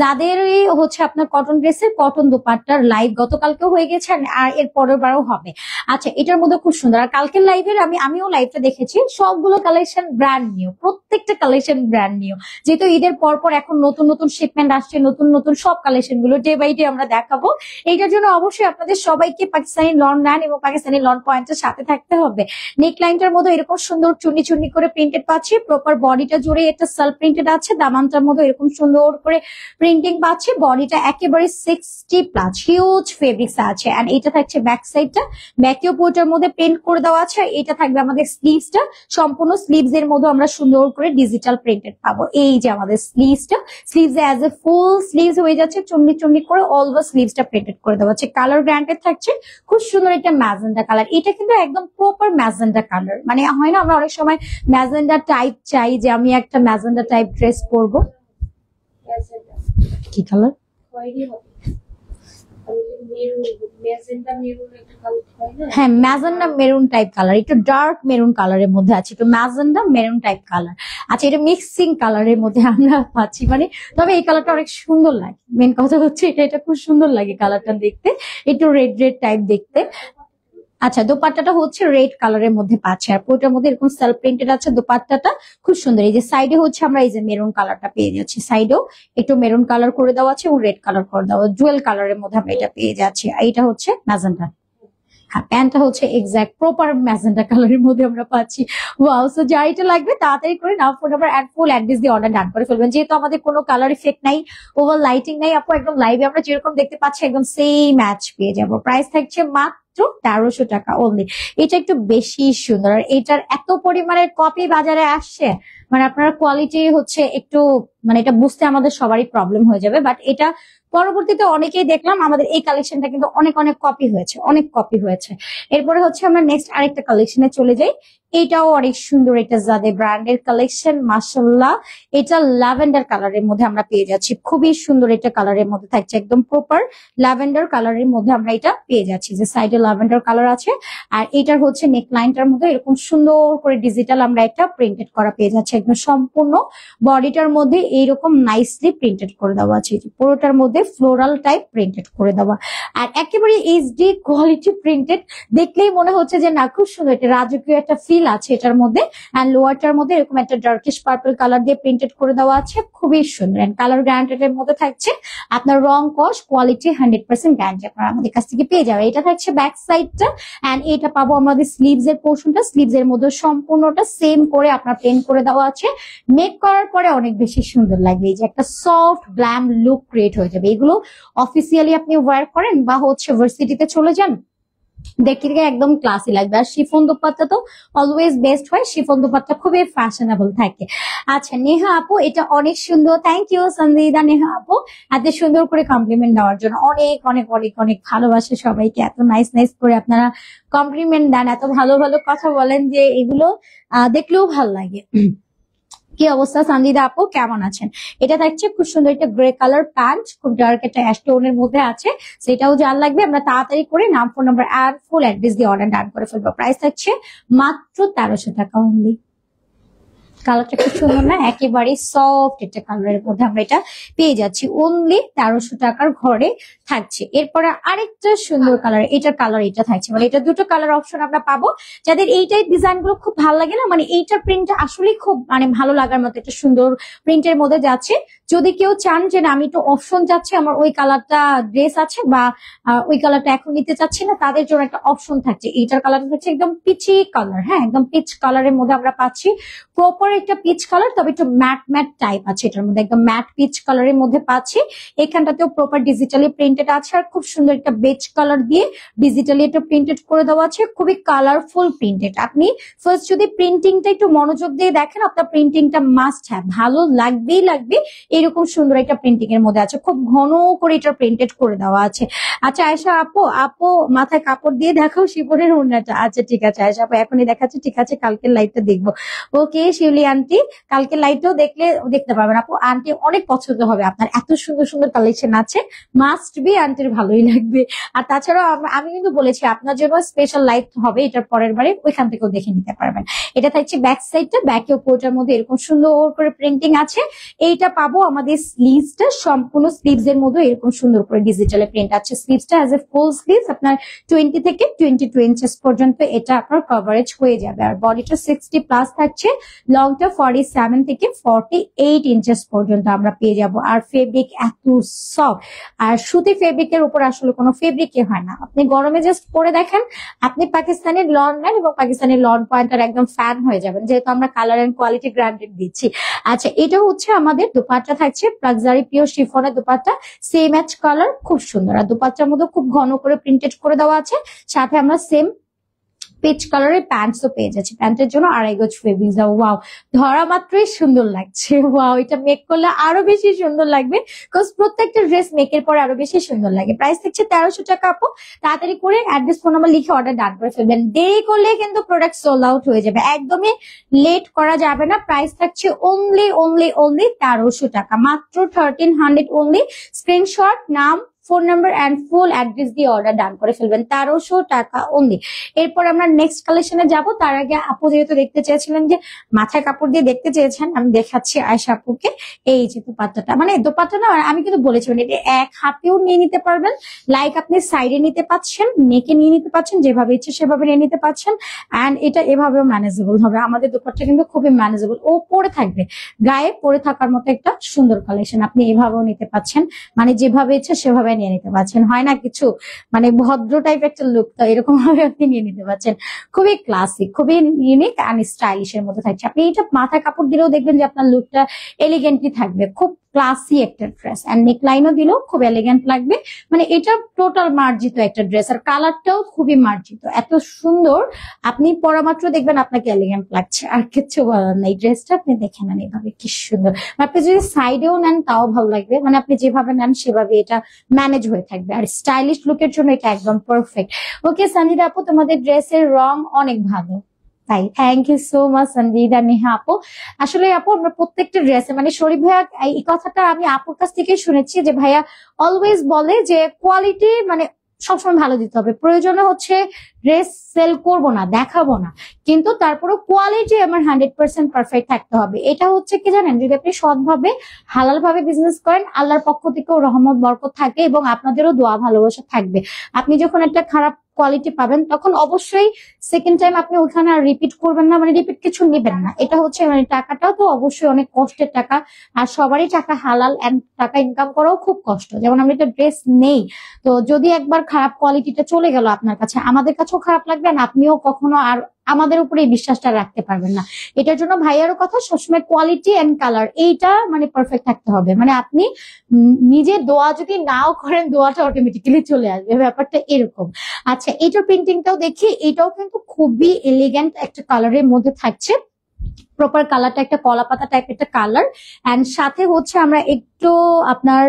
যাদের হচ্ছে আপনার কটন ড্রেসের কটন দোপাট্টার লাইভ গতকালকেও হয়ে গেছে আর এর পরের বারও হবে। আচ্ছা, এটার মধ্যে খুব সুন্দর। আর কালকের লাইভের আমিও লাইভটা দেখেছি, সবগুলো কালেকশন ব্র্যান্ড নিউ, প্রত্যেকটা কালেকশন ব্র্যান্ড নিউ। যেহেতু ঈদের পর এখন নতুন নতুন শিপমেন্ট আসছে, নতুন নতুন সব কালেকশন গুলো ডে বাই ডে আমরা দেখাবো। এইটার জন্য অবশ্যই আপনাদের সবাইকে পাকিস্তানি লন লাইন এবং পাকিস্তানি লন পয়েন্টের সাথে থাকতে হবে। নেক লাইনটার মধ্যে এরকম সুন্দর চুন্নি চুন্নি করে প্রিন্টেড পাচ্ছি, প্রপার বডিটা জুড়ে এটা সেলফ প্রিন্টেড আছে, দামানটার মধ্যে এরকম সুন্দর করে প্রিন্টিং পাচ্ছি। বডিটা একেবারে 60+ হিউজ ফেব্রিক্স আছে। এন্ড এটা থাকছে ব্যাক সাইডটা, ব্যাকেও পুরোটার মধ্যে প্রিন্ট করে দেওয়া আছে। এটা থাকবে আমাদের স্লিভসটা, সম্পূর্ণ স্লিভস এর মধ্যে আমরা সুন্দর করে ডিজিটাল প্রিন্টেড পাবো। এই যে আমাদের স্লিভসটা, sleeves as a full sleeves হয়ে যাচ্ছে, চুন্নি চুন্নি করে অল ওভার স্লিভসটা প্রিন্টেড করে দেওয়া আছে। কালার গ্রান্টেড থাকছে, খুব সুন্দর একটা ম্যাজেন্ডা কালার। এটা কিন্তু একদম প্রপার ম্যাজেন্ডা কালার, মানে হয় না আমরা অনেক সময় ম্যাজেন্ডা টাইপ চাই যে আমি একটা ম্যাজেন্ডা টাইপ ড্রেস পরবো। কি কালার? হ্যাঁ, ম্যাজেন্ডা মেরুন টাইপ কালার, একটু ডার্ক মেরুন কালারের মধ্যে আছে, একটু ম্যাজেন্ডা মেরুন টাইপ কালার। আচ্ছা, এটা মিক্সিং কালারের মধ্যে আমরা পাচ্ছি, মানে তবে এই কালারটা অনেক সুন্দর লাগে। মেন কথা হচ্ছে এটা খুব সুন্দর লাগে কালারটা দেখতে, একটু রেড রেড টাইপ দেখতে। আচ্ছা, দোপাট্টাটা হচ্ছে রেড কালারের মধ্যে পাচ্ছে, আর পুরোটার মধ্যে এরকম সেলফ প্রিন্টেড আছে। দোপাট্টাটা খুব সুন্দর। এই যে সাইডে হচ্ছে আমরা এই যে মেরুন কালারটা পেয়ে যাচ্ছি, সাইডেও একটু মেরুন কালার করে দেওয়া আছে এবং রেড কালার করে দেওয়া, জুয়েল কালারের মধ্যে আমরা এটা পেয়ে যাচ্ছি। আর এটা হচ্ছে ম্যাজেন্টা। হ্যাঁ, প্যান্টটা হচ্ছে এক্সাক্ট প্রপার ম্যাজেন্টা কালারের মধ্যে আমরা পাচ্ছি। ওয়াও! সো যার এটা লাগবে তাড়াতাড়ি করে নাও, phone number add full address দিয়ে অর্ডার ডান করে ফেলবেন। যেহেতু আমাদের কোনো কালার ইফেক্ট নাই, ওভার লাইটিং নাই আপু, একদম লাইভে আমরা যেরকম দেখতে পাচ্ছি একদম সেম ম্যাচ পেয়ে যাবো। প্রাইস থাকছে মাত্র 1300 টাকা অনলি। এটা একটু বেশি সুন্দর, আর এটার এত পরিমাণের কপি বাজারে আসছে, মানে আপনার কোয়ালিটি হচ্ছে একটু, মানে এটা বুঝতে আমাদের সবারই প্রবলেম হয়ে যাবে। বাট এটা পরবর্তীতে অনেকেই দেখলাম আমাদের এই কালেকশনটা কিন্তু অনেক অনেক কপি হয়েছে, অনেক কপি হয়েছে। এরপরে হচ্ছে আমরা নেক্সট আরেকটা কালেকশনে চলে যাই। এটাও অনেক সুন্দর, এটা জাদে ব্র্যান্ডের কালেকশন, মাশাআল্লাহ। এটা ল্যাভেন্ডার কালারের মধ্যে আমরা পেয়ে যাচ্ছি, খুবই সুন্দর এটা কালারের মধ্যে থাকছে, একদম প্রপার ল্যাভেন্ডার কালারের মধ্যে আমরা এটা পেয়ে যাচ্ছি, যে সাইডে ল্যাভেন্ডার কালার আছে। আর এটার হচ্ছে নেক লাইনটার মধ্যে এরকম সুন্দর করে ডিজিটাল আমরা একটা প্রিন্টেড করা পেয়ে যাচ্ছি, একদম সম্পূর্ণ বডিটার মধ্যে এইরকম নাইসলি প্রিন্টেড করে দেওয়া আছে। পুরোটার মধ্যে ফ্লোরাল টাইপ প্রিন্টেড করে দেওয়া, আর একেবারে এইচডি কোয়ালিটি প্রিন্টেড। দেখলেই মনে হচ্ছে যে না, খুব সুন্দর, এটা রাজকীয় একটা ফিল আছে এটার মধ্যে। এন্ড লোয়ারটার মধ্যে এরকম একটা ডার্কিশ পার্পল কালার দিয়ে প্রিন্টেড করে দেওয়া আছে, খুবই সুন্দর। এন্ড কালার গ্যারান্টেড এর মধ্যে থাকছে, আপনার রং কস কোয়ালিটি 100% গ্যারান্টি আপনারা আমাদের কাছ থেকে পেয়ে যাবে। এটা থাকছে ব্যাক সাইডটা, এন্ড এটা পাবো আমাদের স্লিভস এর পোর্শনটা, স্লিভস এর মধ্যে সম্পূর্ণটা সেম করে আপনার প্রিন্ট করে দেওয়া আছে। মেক করার পরে অনেক বেশি সুন্দর লাগবে, এই যে একটা সফট গ্ল্যাম লুক ক্রিয়েট হয়ে যাবে। এগুলো অফিসিয়ালি আপনি ওয়্যার করেন বা হচ্ছে ভার্সিটিতে চলে যান, দেখতে একদম ক্লাসি লাগবে। আর শিফন দোপাট্টা তো অলওয়েজ বেস্ট হয়, শিফন দোপাট্টা খুবই ফ্যাশনেবল থাকে। আচ্ছা নেহা আপু, এটা অনেক সুন্দর, থ্যাংক ইউ সঞ্জিদা নেহা আপু এত সুন্দর করে কমপ্লিমেন্ট দেওয়ার জন্য। অনেক অনেক অনেক অনেক ভালোবাসে সবাইকে, এত নাইস নাইস করে আপনারা কমপ্লিমেন্ট দেন, এত ভালো ভালো কথা বলেন যে এগুলো দেখলেও ভালো লাগে। কি অবস্থা সঞ্জিদা আপু, কেমন আছেন? এটা থাকছে খুব সুন্দর একটা গ্রে কালার প্যান্ট, খুব ডার্ক একটা অ্যাশ টোনের মধ্যে আছে। সেটাও যার লাগবে আমরা তাড়াতাড়ি করে নাম, ফোন নাম্বার আর ফুল অ্যাড্রেস দিয়ে অর্ডার ডান করে ফেলবো। প্রাইস থাকছে মাত্র 1300 টাকা অনলি। কালারটা খুব সুন্দর না, একেবারে সফট একটা কালারের মধ্যে আমরা এটা পেয়ে যাচ্ছি, অনলি 1300 টাকার ঘরে থাকছে। এরপরে আরেকটা সুন্দর কালার, এটার কালার এটা থাকছে, মানে এটা দুটো কালার অপশন আমরা পাবো। যাদের এই টাইপ ডিজাইন গুলো খুব ভালো লাগে না, মানে এইটার প্রিন্টটা আসলে খুব মানে ভালো লাগার মতো একটা সুন্দর প্রিন্টের মধ্যে যাচ্ছে। যদি কেউ চান যে না আমি একটু অপশন যাচ্ছে, আমার ওই কালারটা ড্রেস আছে বা ওই কালারটা এখন নিতে চাচ্ছি না, তাদের জন্য একটা অপশন থাকছে। এইটার কালারটা হচ্ছে একদম পিচি কালার, হ্যাঁ একদম পিচ কালারের মধ্যে আমরা পাচ্ছি, প্রপার একটা পিচ কালার, তবে একটু ম্যাট ম্যাট টাইপ আছে এটার মধ্যে, একদম ম্যাট পিচ কালারের মধ্যে পাচ্ছি। এখানটাতেও প্রপার ডিজিটালি প্রিন্টেড আছে, আর খুব সুন্দর একটা বেজ কালার দিয়ে ডিজিটালি এটা প্রিন্টেড করে দেওয়া আছে, খুবই কালারফুল প্রিন্টেড। আপনি ফার্স্ট যদি প্রিন্টিংটা একটু মনোযোগ দিয়ে দেখেন, আপনার প্রিন্টিংটা মাস্ট হ্যাভ ভালো লাগবেই লাগবে। এরকম সুন্দর একটা প্রিন্টিং এর মধ্যে আছে, খুব ঘন করে এটা প্রিন্টেড করে দেওয়া আছে। আচ্ছা আয়েশা আপু, আপু মাথায় কাপড় দিয়ে দেখাও শিপনের ওড়নাটা। আচ্ছা ঠিক আছে আয়েশা আপু, এখনই দেখাচ্ছি, ঠিক আছে কালকের লাইভটা দেখবো। ওকে শিউলি আন্টি, কালকে লাইটও দেখতে পারবেন আপু। আন্টি অনেক পছন্দ হবে আপনার, এত সুন্দর সুন্দর কালেকশন আছে, মাস্ট বি আন্টির ভালোই লাগবে। আর তাছাড়াও আমি কিন্তু বলেছি আপনার জন্য স্পেশাল লাইট হবে এটার পরের বারে, ওইখান থেকেও দেখে নিতে পারবেন। এটা থাকছে ব্যাক সাইডটা, ব্যাকেও কোটার মধ্যে এরকম সুন্দর করে প্রিন্টিং আছে। এইটা পাবো আমাদের স্লিভসটা, সম্পূর্ণ স্লিভস এর মধ্যে এরকম সুন্দর করে ডিজিটালে প্রিন্ট আছে। স্লিভসটা অ্যাজ এ ফুল স্লিভস আপনার 20 থেকে 22 ইঞ্চেস পর্যন্ত এটা আপনার কভারেজ হয়ে যাবে। আর বডিটা 60+ থাকছে, লং লংটা 47 থেকে 48 ইঞ্চেস পর্যন্ত আমরা পেয়ে যাব। আর ফেব্রিক এত সফট, আর সুতি ফেব্রিকের উপর আসলে কোনো ফেব্রিকই হয় না। আপনি গরমে জাস্ট পরে দেখেন, আপনি পাকিস্তানি লন নেন এবং পাকিস্তানি লন পয়েন্টার একদম ফ্যান হয়ে যাবেন, যেহেতু আমরা কালার এন্ড কোয়ালিটি গ্রান্টেড দিচ্ছি। আচ্ছা, এটা হচ্ছে আমাদের দোপাট্টা থাকছে লাক্সারি পিওর শিফনের দোপাট্টা, সেম ম্যাচ কালার, খুব সুন্দর। আর দোপাট্টার মধ্যে খুব ঘন করে প্রিন্টেড করে দেওয়া আছে, সাথে আমরা সেম পিচ কালারের প্যান্টসও পেয়ে যাচ্ছি। প্যান্টের জন্য 2.5 গজ ফেব্রিক। ওয়াও, ধরা মাত্রই সুন্দর লাগছে। ওয়াও, এটা মেক করলে আরো বেশি সুন্দর লাগবে, বিকজ প্রত্যেকটা ড্রেস মেকের পরে আরো বেশি সুন্দর লাগে। প্রাইস থাকছে 1300 টাকা আপু। তাড়াতাড়ি করে অ্যাড্রেস ফোন নাম্বার লিখে অর্ডার ডান করে ফেলবেন, দেরি করলে কিন্তু প্রোডাক্ট সোল্ড আউট হয়ে যাবে, একদমই লেট করা যাবে না। প্রাইস থাকছে অনলি 1300 টাকা, মাত্র 1300 অনলি। স্ক্রিনশট, নাম, phone number and full address দিয়ে অর্ডার ডান করে ফেলবেন, 1300 টাকা অনলি। এরপর আমরা নেক্সট কালেকশনে যাব, তার আগে আপু যেহেতু দেখতে চেয়েছিলেন যে মাথায় কাপড় দিয়ে দেখতে চেয়েছেন, আমি দেখাচ্ছি আয়েশা আপুকে। এই যে দোপাট্টাটা, মানে দোপাট্টা না, আমি কিন্তু বলেছি মানে এটা এক হাতেও নিয়ে নিতে পারবেন, লাইক আপনি সাইডে নিতে পাচ্ছেন, নেকে নিয়ে নিতে পাচ্ছেন, যেভাবে ইচ্ছে সেভাবে নিয়ে নিতে পাচ্ছেন। অ্যান্ড এটা এভাবেও ম্যানেজেবল হবে, আমাদের দোপাট্টা কিন্তু খুবই ম্যানেজেবল, ও পরে থাকবে, গায়ে পরে থাকার মতো একটা সুন্দর কালেকশন। আপনি এভাবেও নিতে পাচ্ছেন, মানে যেভাবে ইচ্ছে সেভাবে নিয়ে নিতে পারছেন, হয় না কিছু মানে ভদ্র টাইপ একটা লুক, তো এরকম ভাবে আপনি নিয়ে নিতে পারছেন। খুবই ক্লাসিক, খুবই ইউনিক অ্যান্ড স্টাইলিশের মধ্যে থাকছে। আপনি এটা মাথায় কাপড় দিলেও দেখবেন যে আপনার লুকটা এলিগেন্টলি থাকবে, খুব ক্লাসি একটা ড্রেস। অ্যান্ড নেকলাইনও দিলেও খুব এলিগেন্ট লাগবে, মানে এটা টোটাল মার্জিত একটা ড্রেস, আর কালারটাও খুবই মার্জিত, এত সুন্দর। আপনি পরা মাত্র দেখবেন আপনাকে এলিগেন্ট লাগছে, আর কিচ্ছু বলার নেই। ড্রেসটা আপনি দেখে নেন এভাবে কি সুন্দর, আপনি যদি সাইডেও নেন তাও ভালো লাগবে, মানে আপনি যেভাবে নেন সেভাবে এটা ম্যানেজ হয়ে থাকবে, আর স্টাইলিশ লুকের জন্য এটা একদম পারফেক্ট। ওকে সঞ্জিদা আপু, তোমাদের ড্রেসের রং অনেক ভালো। তাই, thank you so much Sanjida Neha আপু। আসলে আপু আমরা প্রত্যেকটা ড্রেসে, মানে শরীফ ভাইয়া এই কথাটা আমি আপুর কাছ থেকে শুনেছি, যে ভাইয়া অলওয়েজ বলে যে কোয়ালিটি মানে সবসময় ভালো দিতে হবে, প্রয়োজনে হচ্ছে ড্রেস সেল করবো না, দেখাবো না, কিন্তু তারপরে কোয়ালিটি আমার 100% পারফেক্ট থাকতে হবে। এটা হচ্ছে কি জানেন, যদি আপনি সৎভাবে হালাল ভাবে বিজনেস করেন, আল্লাহর পক্ষ থেকেও রহমত বরকত থাকে এবং আপনাদেরও দোয়া ভালোবাসা থাকবে। আপনি যখন একটা খারাপ কোয়ালিটি পাবেন, তখন অবশ্যই সেকেন্ড টাইম আপনি ওখানে আর রিপিট করবেন না, মানে রিপিট কিছু নেবেন না। এটা হচ্ছে মানে টাকাটাও তো অবশ্যই অনেক কষ্টের টাকা, আর সবারই টাকা হালাল, এন্ড টাকা ইনকাম করাও খুব কষ্ট। যেমন আমরা একটা ড্রেস নেই, তো যদি একবার খারাপ কোয়ালিটিটা চলে গেল আপনার কাছে, আমাদের কাছেও খারাপ লাগবে, আর আপনিও কখনো আর আমাদের উপরে এই বিশ্বাসটা রাখতে পারবেন না। এটার জন্য ভাইয়ারও কথা, সবসময় কোয়ালিটি এন্ড কালার এইটা মানে পারফেক্ট থাকতে হবে। মানে আপনি নিজে দোয়া যদি নাও করেন, দোয়াটা অটোমেটিক্যালি চলে আসবে, ব্যাপারটা এরকম। আচ্ছা, এটার প্রিন্টিংটাও দেখি, এটাও কিন্তু খুবই এলিগেন্ট একটা কালারের মধ্যে থাকছে। প্রপার কালারটা একটা কলা পাতা টাইপের একটা কালার, এন্ড সাথে হচ্ছে আমরা একটু আপনার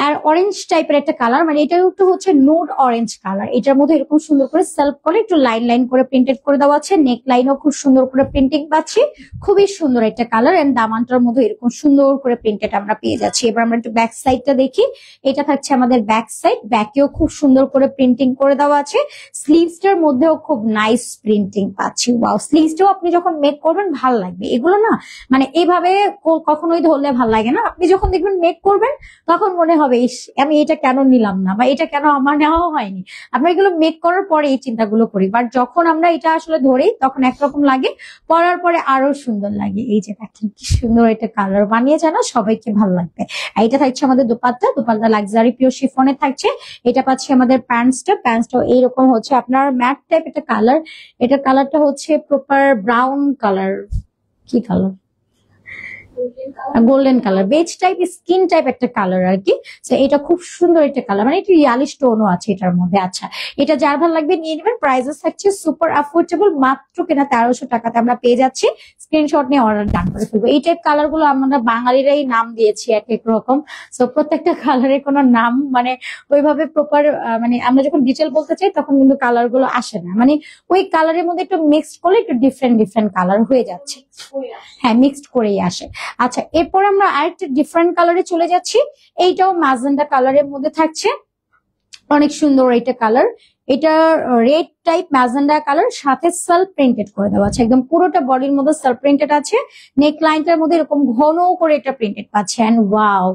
আর অরেঞ্জ টাইপের একটা কালার, মানে এটা একটু হচ্ছে নোট অরেঞ্জ কালার। এটার মধ্যে এরকম সুন্দর করে সেলফ করে একটু লাইন লাইন করে প্রিন্টেড করে দেওয়া আছে, নেক লাইনও খুব সুন্দর করে প্রিন্টিং পাচ্ছি, খুবই সুন্দর একটা কালার। এন্ড দামানটার মধ্যে এরকম সুন্দর করে প্রিন্টেড আমরা পেয়ে যাচ্ছি। এবার আমরা একটু ব্যাক সাইডটা দেখি, এটা থাকছে আমাদের ব্যাক সাইড, ব্যাকেও খুব সুন্দর করে প্রিন্টিং করে দেওয়া আছে। স্লিভসটার মধ্যেও খুব নাইস প্রিন্টিং পাচ্ছি। ওয়াও, স্লিভসটাও আপনি যখন মেক করবেন ভালো লাগবে। এগুলো না মানে এইভাবে কখনোই ধরলে ভালো লাগে না, আপনি যখন দেখবেন মেক করবেন তখন মনে হবে ইস আমি এটা কেন নিলাম না, বা এটা কেন আমার নেওয়া হয়নি। আমরা এগুলো মেক করার পরে এই চিন্তাগুলো করি, বাট যখন আমরা এটা আসলে ধরি তখন একরকম লাগে, পরার পরে আরো সুন্দর লাগে। এই যে দেখেন কি সুন্দর এটা কালার বানিয়েছে না, সবাইকে ভালো লাগবে। এটা থাকছে আমাদের দোপাট্টা, দোপাট্টা লাক্সারি পিওর শিফনে থাকছে। এটা পাচ্ছি আমাদের প্যান্টসটাও এইরকম হচ্ছে আপনার ম্যাট টাইপ একটা কালার। এটা কালারটা হচ্ছে প্রপার ব্রাউন কালার, কি colour, golden colour, beige type skin type একটা কালার আর কি। এটা খুব সুন্দর একটা কালার, মানে একটু রিয়ালিশ টোনও আছে এটার মধ্যে। আচ্ছা, এটা যার ভালো লাগবে নিয়ে নেবেন। প্রাইসেস থাকছে সুপার অ্যাফোর্ডেবল, মাত্র কেনা 1300 টাকাতে আমরা পেয়ে যাচ্ছি। স্ক্রিনশট নিয়ে অর্ডার ডান করে ফেলবো। এই টাইপ কালার গুলো আমরা বাঙালিরাই নাম দিয়েছি এক এক রকম, সো প্রত্যেকটা কালারের কোনো নাম মানে ওইভাবে প্রপার মানে আমরা যখন ডিটেল বলতে চাই তখন কিন্তু কালার গুলো আসে না, মানে ওই কালারের মধ্যে একটু মিক্সড করলে একটু ডিফারেন্ট ডিফারেন্ট কালার হয়ে যাচ্ছে, হ্যাঁ মিক্সড করেই আসে। আচ্ছা, এরপর আমরা আরেকটা ডিফারেন্ট কালারে চলে যাচ্ছি। এইটাও ম্যাজেন্ডা কালারের মধ্যে থাকছে, অনেক সুন্দর এটা কালার। এটা রেড টাইপ ম্যাজেন্ডা কালার, সাথে সেলফ প্রিন্টেড করে দেওয়া আছে, একদম পুরোটা বডির মধ্যে সেলফ প্রিন্টেড আছে। নেক লাইনটার মধ্যে এরকম ঘন করে এটা প্রিন্টেড পাচ্ছেন। ওয়াও,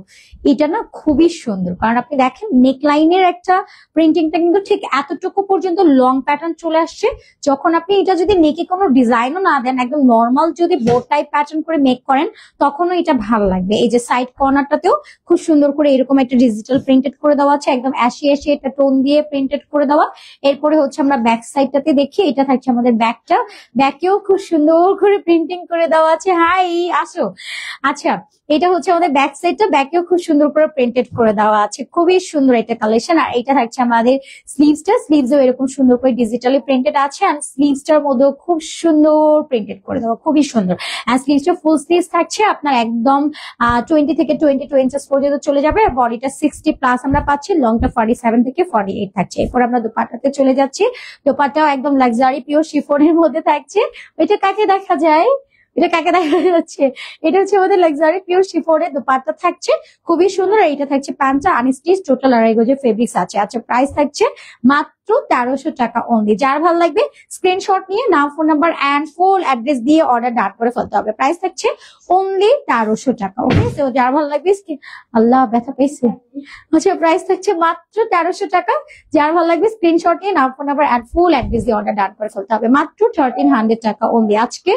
এটা না খুবই সুন্দর, কারণ আপনি দেখেন নেক লাইনের একটা প্রিন্টিংটা কিন্তু ঠিক এতটুকু পর্যন্ত লং প্যাটার্ন চলে আসছে। যখন আপনি এটা যদি নেকে কোনো ডিজাইনও না দেন, একদম নর্মাল যদি বোর্ড টাইপ প্যাটার্ন করে মেক করেন, তখনও এটা ভালো লাগবে। এই যে সাইড কর্নারটাতেও খুব সুন্দর করে এরকম একটা ডিজিটাল প্রিন্টেড করে দেওয়া আছে, একদম অ্যাশি অ্যাশি একটা টোন দিয়ে প্রিন্টেড করে দেওয়া। এরপরে হচ্ছে আমরা ব্যাক সাইডটাতে দেখি, এটা থাকছে আমাদের ব্যাকটা, ব্যাকেও খুব সুন্দর করে প্রিন্টিং করে দেওয়া আছে। হাই, আসো। আচ্ছা, এটা হচ্ছে আমাদের ব্যাক সাইডটা, ব্যাকেও খুব সুন্দর করে প্রিন্টেড করে দেওয়া আছে, খুবই সুন্দর একটা কালেকশন। আর এটা থাকছে আমাদের স্লিভসটা, স্লিভসও এরকম সুন্দর করে ডিজিটালি প্রিন্টেড আছে, আর স্লিভসটার মধ্যেও খুব সুন্দর প্রিন্টেড করে দেওয়া, খুবই সুন্দর। আর স্লিভসটা ফুল স্লিভস থাকছে আপনার একদম 20 থেকে 22 ইঞ্চেস পর্যন্ত চলে যাবে। আর বডিটা 60 প্লাস আমরা পাচ্ছি, লংটা 47 থেকে 48 থাকছে। এরপর আমরা দোপাট্টাতে চলে যাচ্ছি। দোপাট্টাও একদম লাক্সারি পিওর শিফনের মধ্যে থাকছে। এটা কাকে দেখা যায়, এটা কাকে দেখা যাচ্ছে, এটা হচ্ছে আমাদের লাক্সারি পিওর শিফনের দোপাট্টা থাকছে, খুবই সুন্দর। আর এটা থাকছে প্যান্টটা আনস্টিচ, টোটাল 2.5 গজের ফেব্রিক্স আছে। আচ্ছা, প্রাইস থাকছে মাত্র 1300 টাকা অনলি। যার ভালো লাগবে স্ক্রিনশট নিয়ে নাম, phone number and full address দিয়ে অর্ডার ডান করে ফেলতে হবে। প্রাইস থাকছে অনলি 1300 টাকা। ওকে, তো যার ভালো লাগবে, আল্লাহ ব্যথা পেয়েছে। আচ্ছা, প্রাইস থাকছে মাত্র 1300 টাকা। যার ভালো লাগবে স্ক্রিনশট নিয়ে নাম, phone number and full address দিয়ে অর্ডার ডান করে ফেলতে হবে। মাত্র 1300 টাকা অনলি। আজকে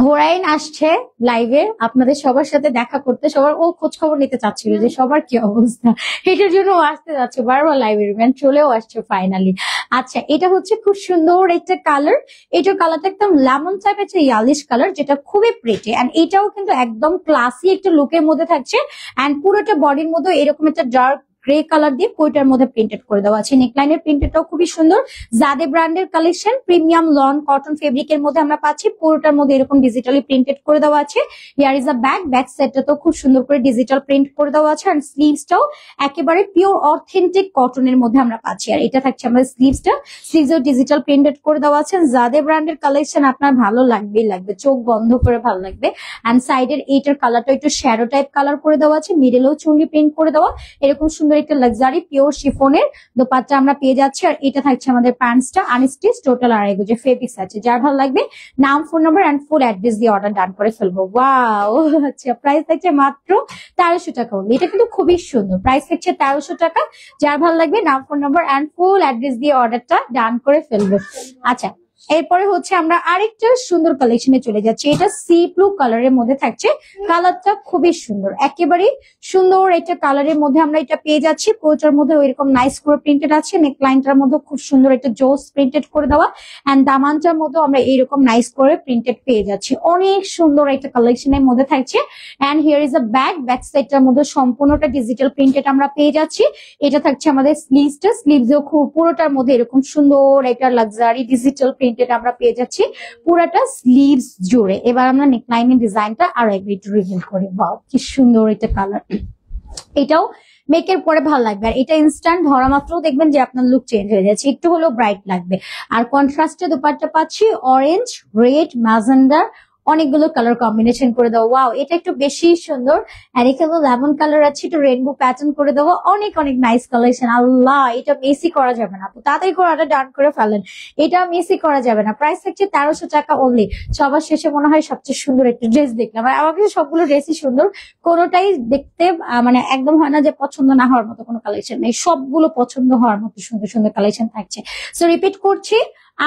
হোরাইন আসছে লাইভে আপনাদের সবার সাথে দেখা করতে, সবার ও খোঁজ খবর নিতে চাচ্ছিল যে সবার কি অবস্থা, এটার জন্য আসতে যাচ্ছে বারবার লাইভে, চলেও আসছে ফাইনালি। আচ্ছা, এটা হচ্ছে খুব সুন্দর একটা কালার, এটার কালারটা একদম লেমন টাইপ একটা ইয়ালিশ কালার, যেটা খুবই প্রিটি। এন্ড এটাও কিন্তু একদম ক্লাসি একটা লুকের মধ্যে থাকছে। এন্ড পুরোটা বডির মধ্যে এরকম একটা ডার্ক গ্রে কালার দিয়ে কোইটার মধ্যে প্রিন্টেড করে দেওয়া আছে। নেকলাইনের প্রিন্টেডটাও খুবই সুন্দর, জাদে ব্র্যান্ডের কালেকশন, প্রিমিয়াম লন কটন ফেব্রিকের মধ্যে আমরা পাচ্ছি। পুরোটার মধ্যে এরকম ডিজিটালি প্রিন্টেড করে দেওয়া আছে। Here is a back, back সাইডটা তো খুব সুন্দর করে ডিজিটাল প্রিন্ট করে দেওয়া আছে। আর স্লিভসটাও একেবারে পিওর অথেন্টিক কটনের মধ্যে আমরা পাচ্ছি। আর এটা থাকছে আমাদের স্লিভসটা, স্লিভসও ডিজিটাল প্রিন্টেড করে দেওয়া আছে। জাদে ব্র্যান্ডের কালেকশন আপনার ভালো লাগবেই লাগবে, চোখ বন্ধ করে ভালো লাগবে। এন্ড সাইডের এইটার কালারটা একটু শ্যাডো টাইপ কালার করে দেওয়া আছে, মিডলেও চুনরি প্রিন্ট করে দেওয়া, এরকম সুন্দর একটা লাক্সারি পিওর শিফনের দোপাট্টা আমরা পেয়ে যাচ্ছি। আর এটা থাকছে আমাদের প্যান্টসটা আনস্টিচ, টোটাল 2.5 গজের ফেব্রিক্স আছে। যার ভালো লাগবে নাম, phone number and full address দিয়ে অর্ডার ডান করে ফেলবো। ওয়াও, আচ্ছা, প্রাইস থাকছে মাত্র 1300 টাকা। এটা কিন্তু খুবই সুন্দর, প্রাইস থাকছে 1300 টাকা। যার ভালো লাগবে নাম, phone number and full address দিয়ে অর্ডারটা ডান করে ফেলবো। আচ্ছা, এরপরে হচ্ছে আমরা আরেকটা সুন্দর কালেকশনে চলে যাচ্ছি। এটা সি ব্লু কালারের মধ্যে থাকছে, কালারটা খুবই সুন্দর, একেবারে সুন্দর একটা কালারের মধ্যে আমরা এটা পেয়ে যাচ্ছি। কোটার মধ্যে ওইরকম নাইস করে প্রিন্টেড আছে, নেক লাইনটার মধ্যে খুব সুন্দর একটা জোস প্রিন্টেড করে দেওয়া, এন্ড দামানটার মধ্যে আমরা এইরকম নাইস করে প্রিন্টেড পেয়ে যাচ্ছি। অনেক সুন্দর একটা কালেকশনের মধ্যে থাকছে। And here is a back, back সাইডটার মধ্যে সম্পূর্ণটা ডিজিটাল প্রিন্টেড আমরা পেয়ে যাচ্ছি। এটা থাকছে আমাদের স্লিভসটা, স্লিভসও খুব পুরোটার মধ্যে এরকম সুন্দর একটা লাক্সারি ডিজিটাল প্রিন্টেড আমরা পেয়ে যাচ্ছি পুরাটা স্লিভস জুড়ে। এবার আমরা নেকলাইনের ডিজাইনটা আরো একটু রিভিল করি। ওয়াও, কি সুন্দর এটা কালার, এটাও মেকের পরে ভালো লাগবে। আর এটা ইনস্ট্যান্ট ধরা মাত্র দেখবেন যে আপনার লুক চেঞ্জ হয়ে যাচ্ছে, একটু হলেও ব্রাইট লাগবে। আর কন্ট্রাস্টে দোপাট্টা পাচ্ছি অরেঞ্জ, রেড, ম্যাজেন্ডা, অনেকগুলো কালার কম্বিনেশন করে দেওয়া। ওয়াও, এটা একটু বেশি সুন্দর। আর এখানে লেমন কালার আছে, একটু রেনবো প্যাটার্ন করে দেওয়া, অনেক অনেক নাইস কালেকশন। আল্লাহ, এটা মিসই করা যাবে না, আপু তাড়াতাড়ি করে অর্ডার ডান করে ফেলেন, এটা মিসই করা যাবে না। প্রাইস থাকছে 1300 টাকা অনলি। সবার শেষে মনে হয় সবচেয়ে সুন্দর একটা ড্রেস দেখলাম। আর আমার কাছে সবগুলো ড্রেসই সুন্দর, কোনোটাই দেখতে মানে একদম হয় না যে পছন্দ না হওয়ার মতো কোনো কালেকশন নেই, সবগুলো পছন্দ হওয়ার মতো সুন্দর সুন্দর কালেকশন থাকছে। সো রিপিট করছি,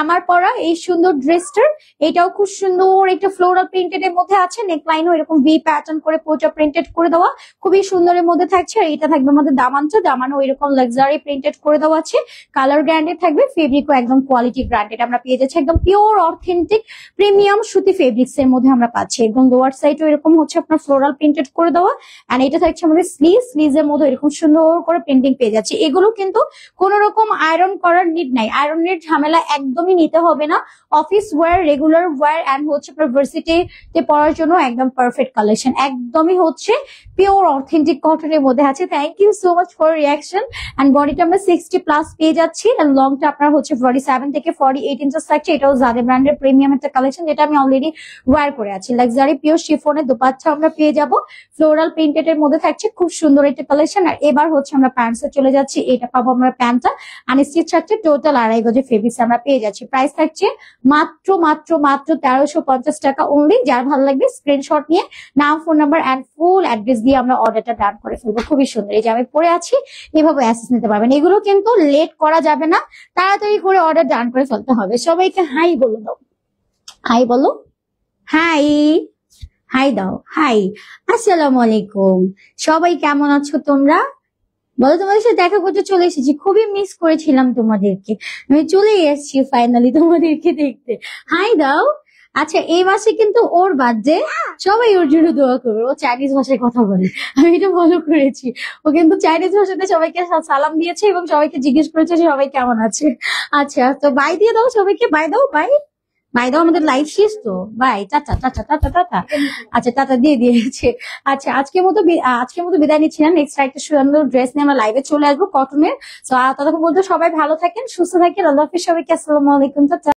আমার পরা এই সুন্দর ড্রেসটার, এটাও খুব সুন্দর একটা ফ্লোরাল প্রিন্টেড এর মধ্যে আছে, নেকলাইনও এরকম ভি প্যাটার্ন করে পুরোটা প্রিন্টেড করে দেওয়া, খুবই সুন্দরের মধ্যে থাকছে। আর এটা থাকবে আমাদের দামানটা, দামানও এরকম লাক্সারি প্রিন্টেড করে দেওয়া আছে, কালার গ্র্যান্ডেড থাকবে, ফেব্রিকও একদম কোয়ালিটি গ্র্যান্ডেড আমরা পেয়ে যাচ্ছি, একদম পিওর অথেন্টিক প্রিমিয়াম সুতি ফেব্রিক্স এর মধ্যে আমরা পাচ্ছি। একদম লোয়ার সাইডও এরকম হচ্ছে আপনার ফ্লোরাল প্রিন্টেড করে দেওয়া। এন্ড এটা থাকছে আমাদের স্লিভস এর মধ্যে এরকম সুন্দর করে প্রিন্টিং পেয়ে যাচ্ছে। এগুলো কিন্তু কোন রকম আয়রন করার নিড নাই, আয়রনের ঝামেলা একদম একদমই নিতে হবে না। Office wear, regular wear and হচ্ছে ভার্সিটিতে পড়ার জন্য একদম পারফেক্ট কালেকশন, একদমই হচ্ছে পিওর অথেন্টিক কটনের মধ্যে আছে। Thank you so much for reaction. And বডিটা আমরা 60+ পেয়ে যাচ্ছি, এন্ড লংটা আপনার হচ্ছে 47 থেকে 48 ইঞ্চেস থাকছে। এটাও জাদে ব্র্যান্ডের প্রিমিয়াম একটা কালেকশন, যেটা আমি অলরেডি ওয়্যার করে আছি। লাক্সারি পিওর শিফনের দোপাট্টা আমরা পেয়ে যাব, ফ্লোরাল প্রিন্টেড এর মধ্যে থাকছে, খুব সুন্দর একটা কালেকশন। আর এবার হচ্ছে আমরা প্যান্টসে চলে যাচ্ছি। এটা পাবো আমরা প্যান্টটা আনস্টিচ থাকছে, টোটাল 2.5 গজে ফেব্রিক্স আমরা পেয়ে যাচ্ছি। প্রাইস থাকছে মাত্র মাত্র মাত্র 1350 টাকা অনলি। যার ভালো লাগবে স্ক্রিনশট নিয়ে নাম, phone number and full address দিয়ে আমরা অর্ডারটা ডান করে ফেলবো। খুবই সুন্দর, এই যে আমি পরে আছি এভাবে অ্যাসেস নিতে পারবেন। এগুলো কিন্তু লেট করা যাবে না, তাড়াতাড়ি করে অর্ডার ডান করে ফেলতে হবে। সবাইকে হাই বলে দাও, হাই বলো, হাই হাই দাও, হাই, আসসালামু আলাইকুম। সবাই কেমন আছো তোমরা? বলো, তোমাদের সাথে দেখা করতে চলে এসেছি, খুবই মিস করেছিলাম তোমাদেরকে। আমি চলে এসেছি ফাইনালি তোমাদেরকে দেখতে। হাই দাও। আচ্ছা, এই মাসে কিন্তু ওর বার্থডে, সবাই ওর জন্য দোয়া করবে। ও চাইনিজ ভাষায় কথা বলে, আমি এটা ফলো করেছি। ও কিন্তু চাইনিজ ভাষাতে সবাইকে সালাম দিয়েছে এবং সবাইকে জিজ্ঞেস করেছে যে সবাই কেমন আছে। আচ্ছা, তো বাই দিয়ে দাও সবাইকে, বাই দাও, বাই বাই দাও, আমাদের লাইভ শেষ তো, bye, tata tata tata tata. আচ্ছা, টাটা দিয়ে দিয়েছে। আচ্ছা, আজকের মতো বিদায় নিচ্ছি না। নেক্সট একটা সুন্দর ড্রেস নিয়ে আমরা লাইভে চলে আসবো কটনের। তো ততক্ষণ বলতে সবাই ভালো থাকেন, সুস্থ থাকেন, আল্লাহ হাফিজ সবাইকে, আসসালামু আলাইকুম, টাটা।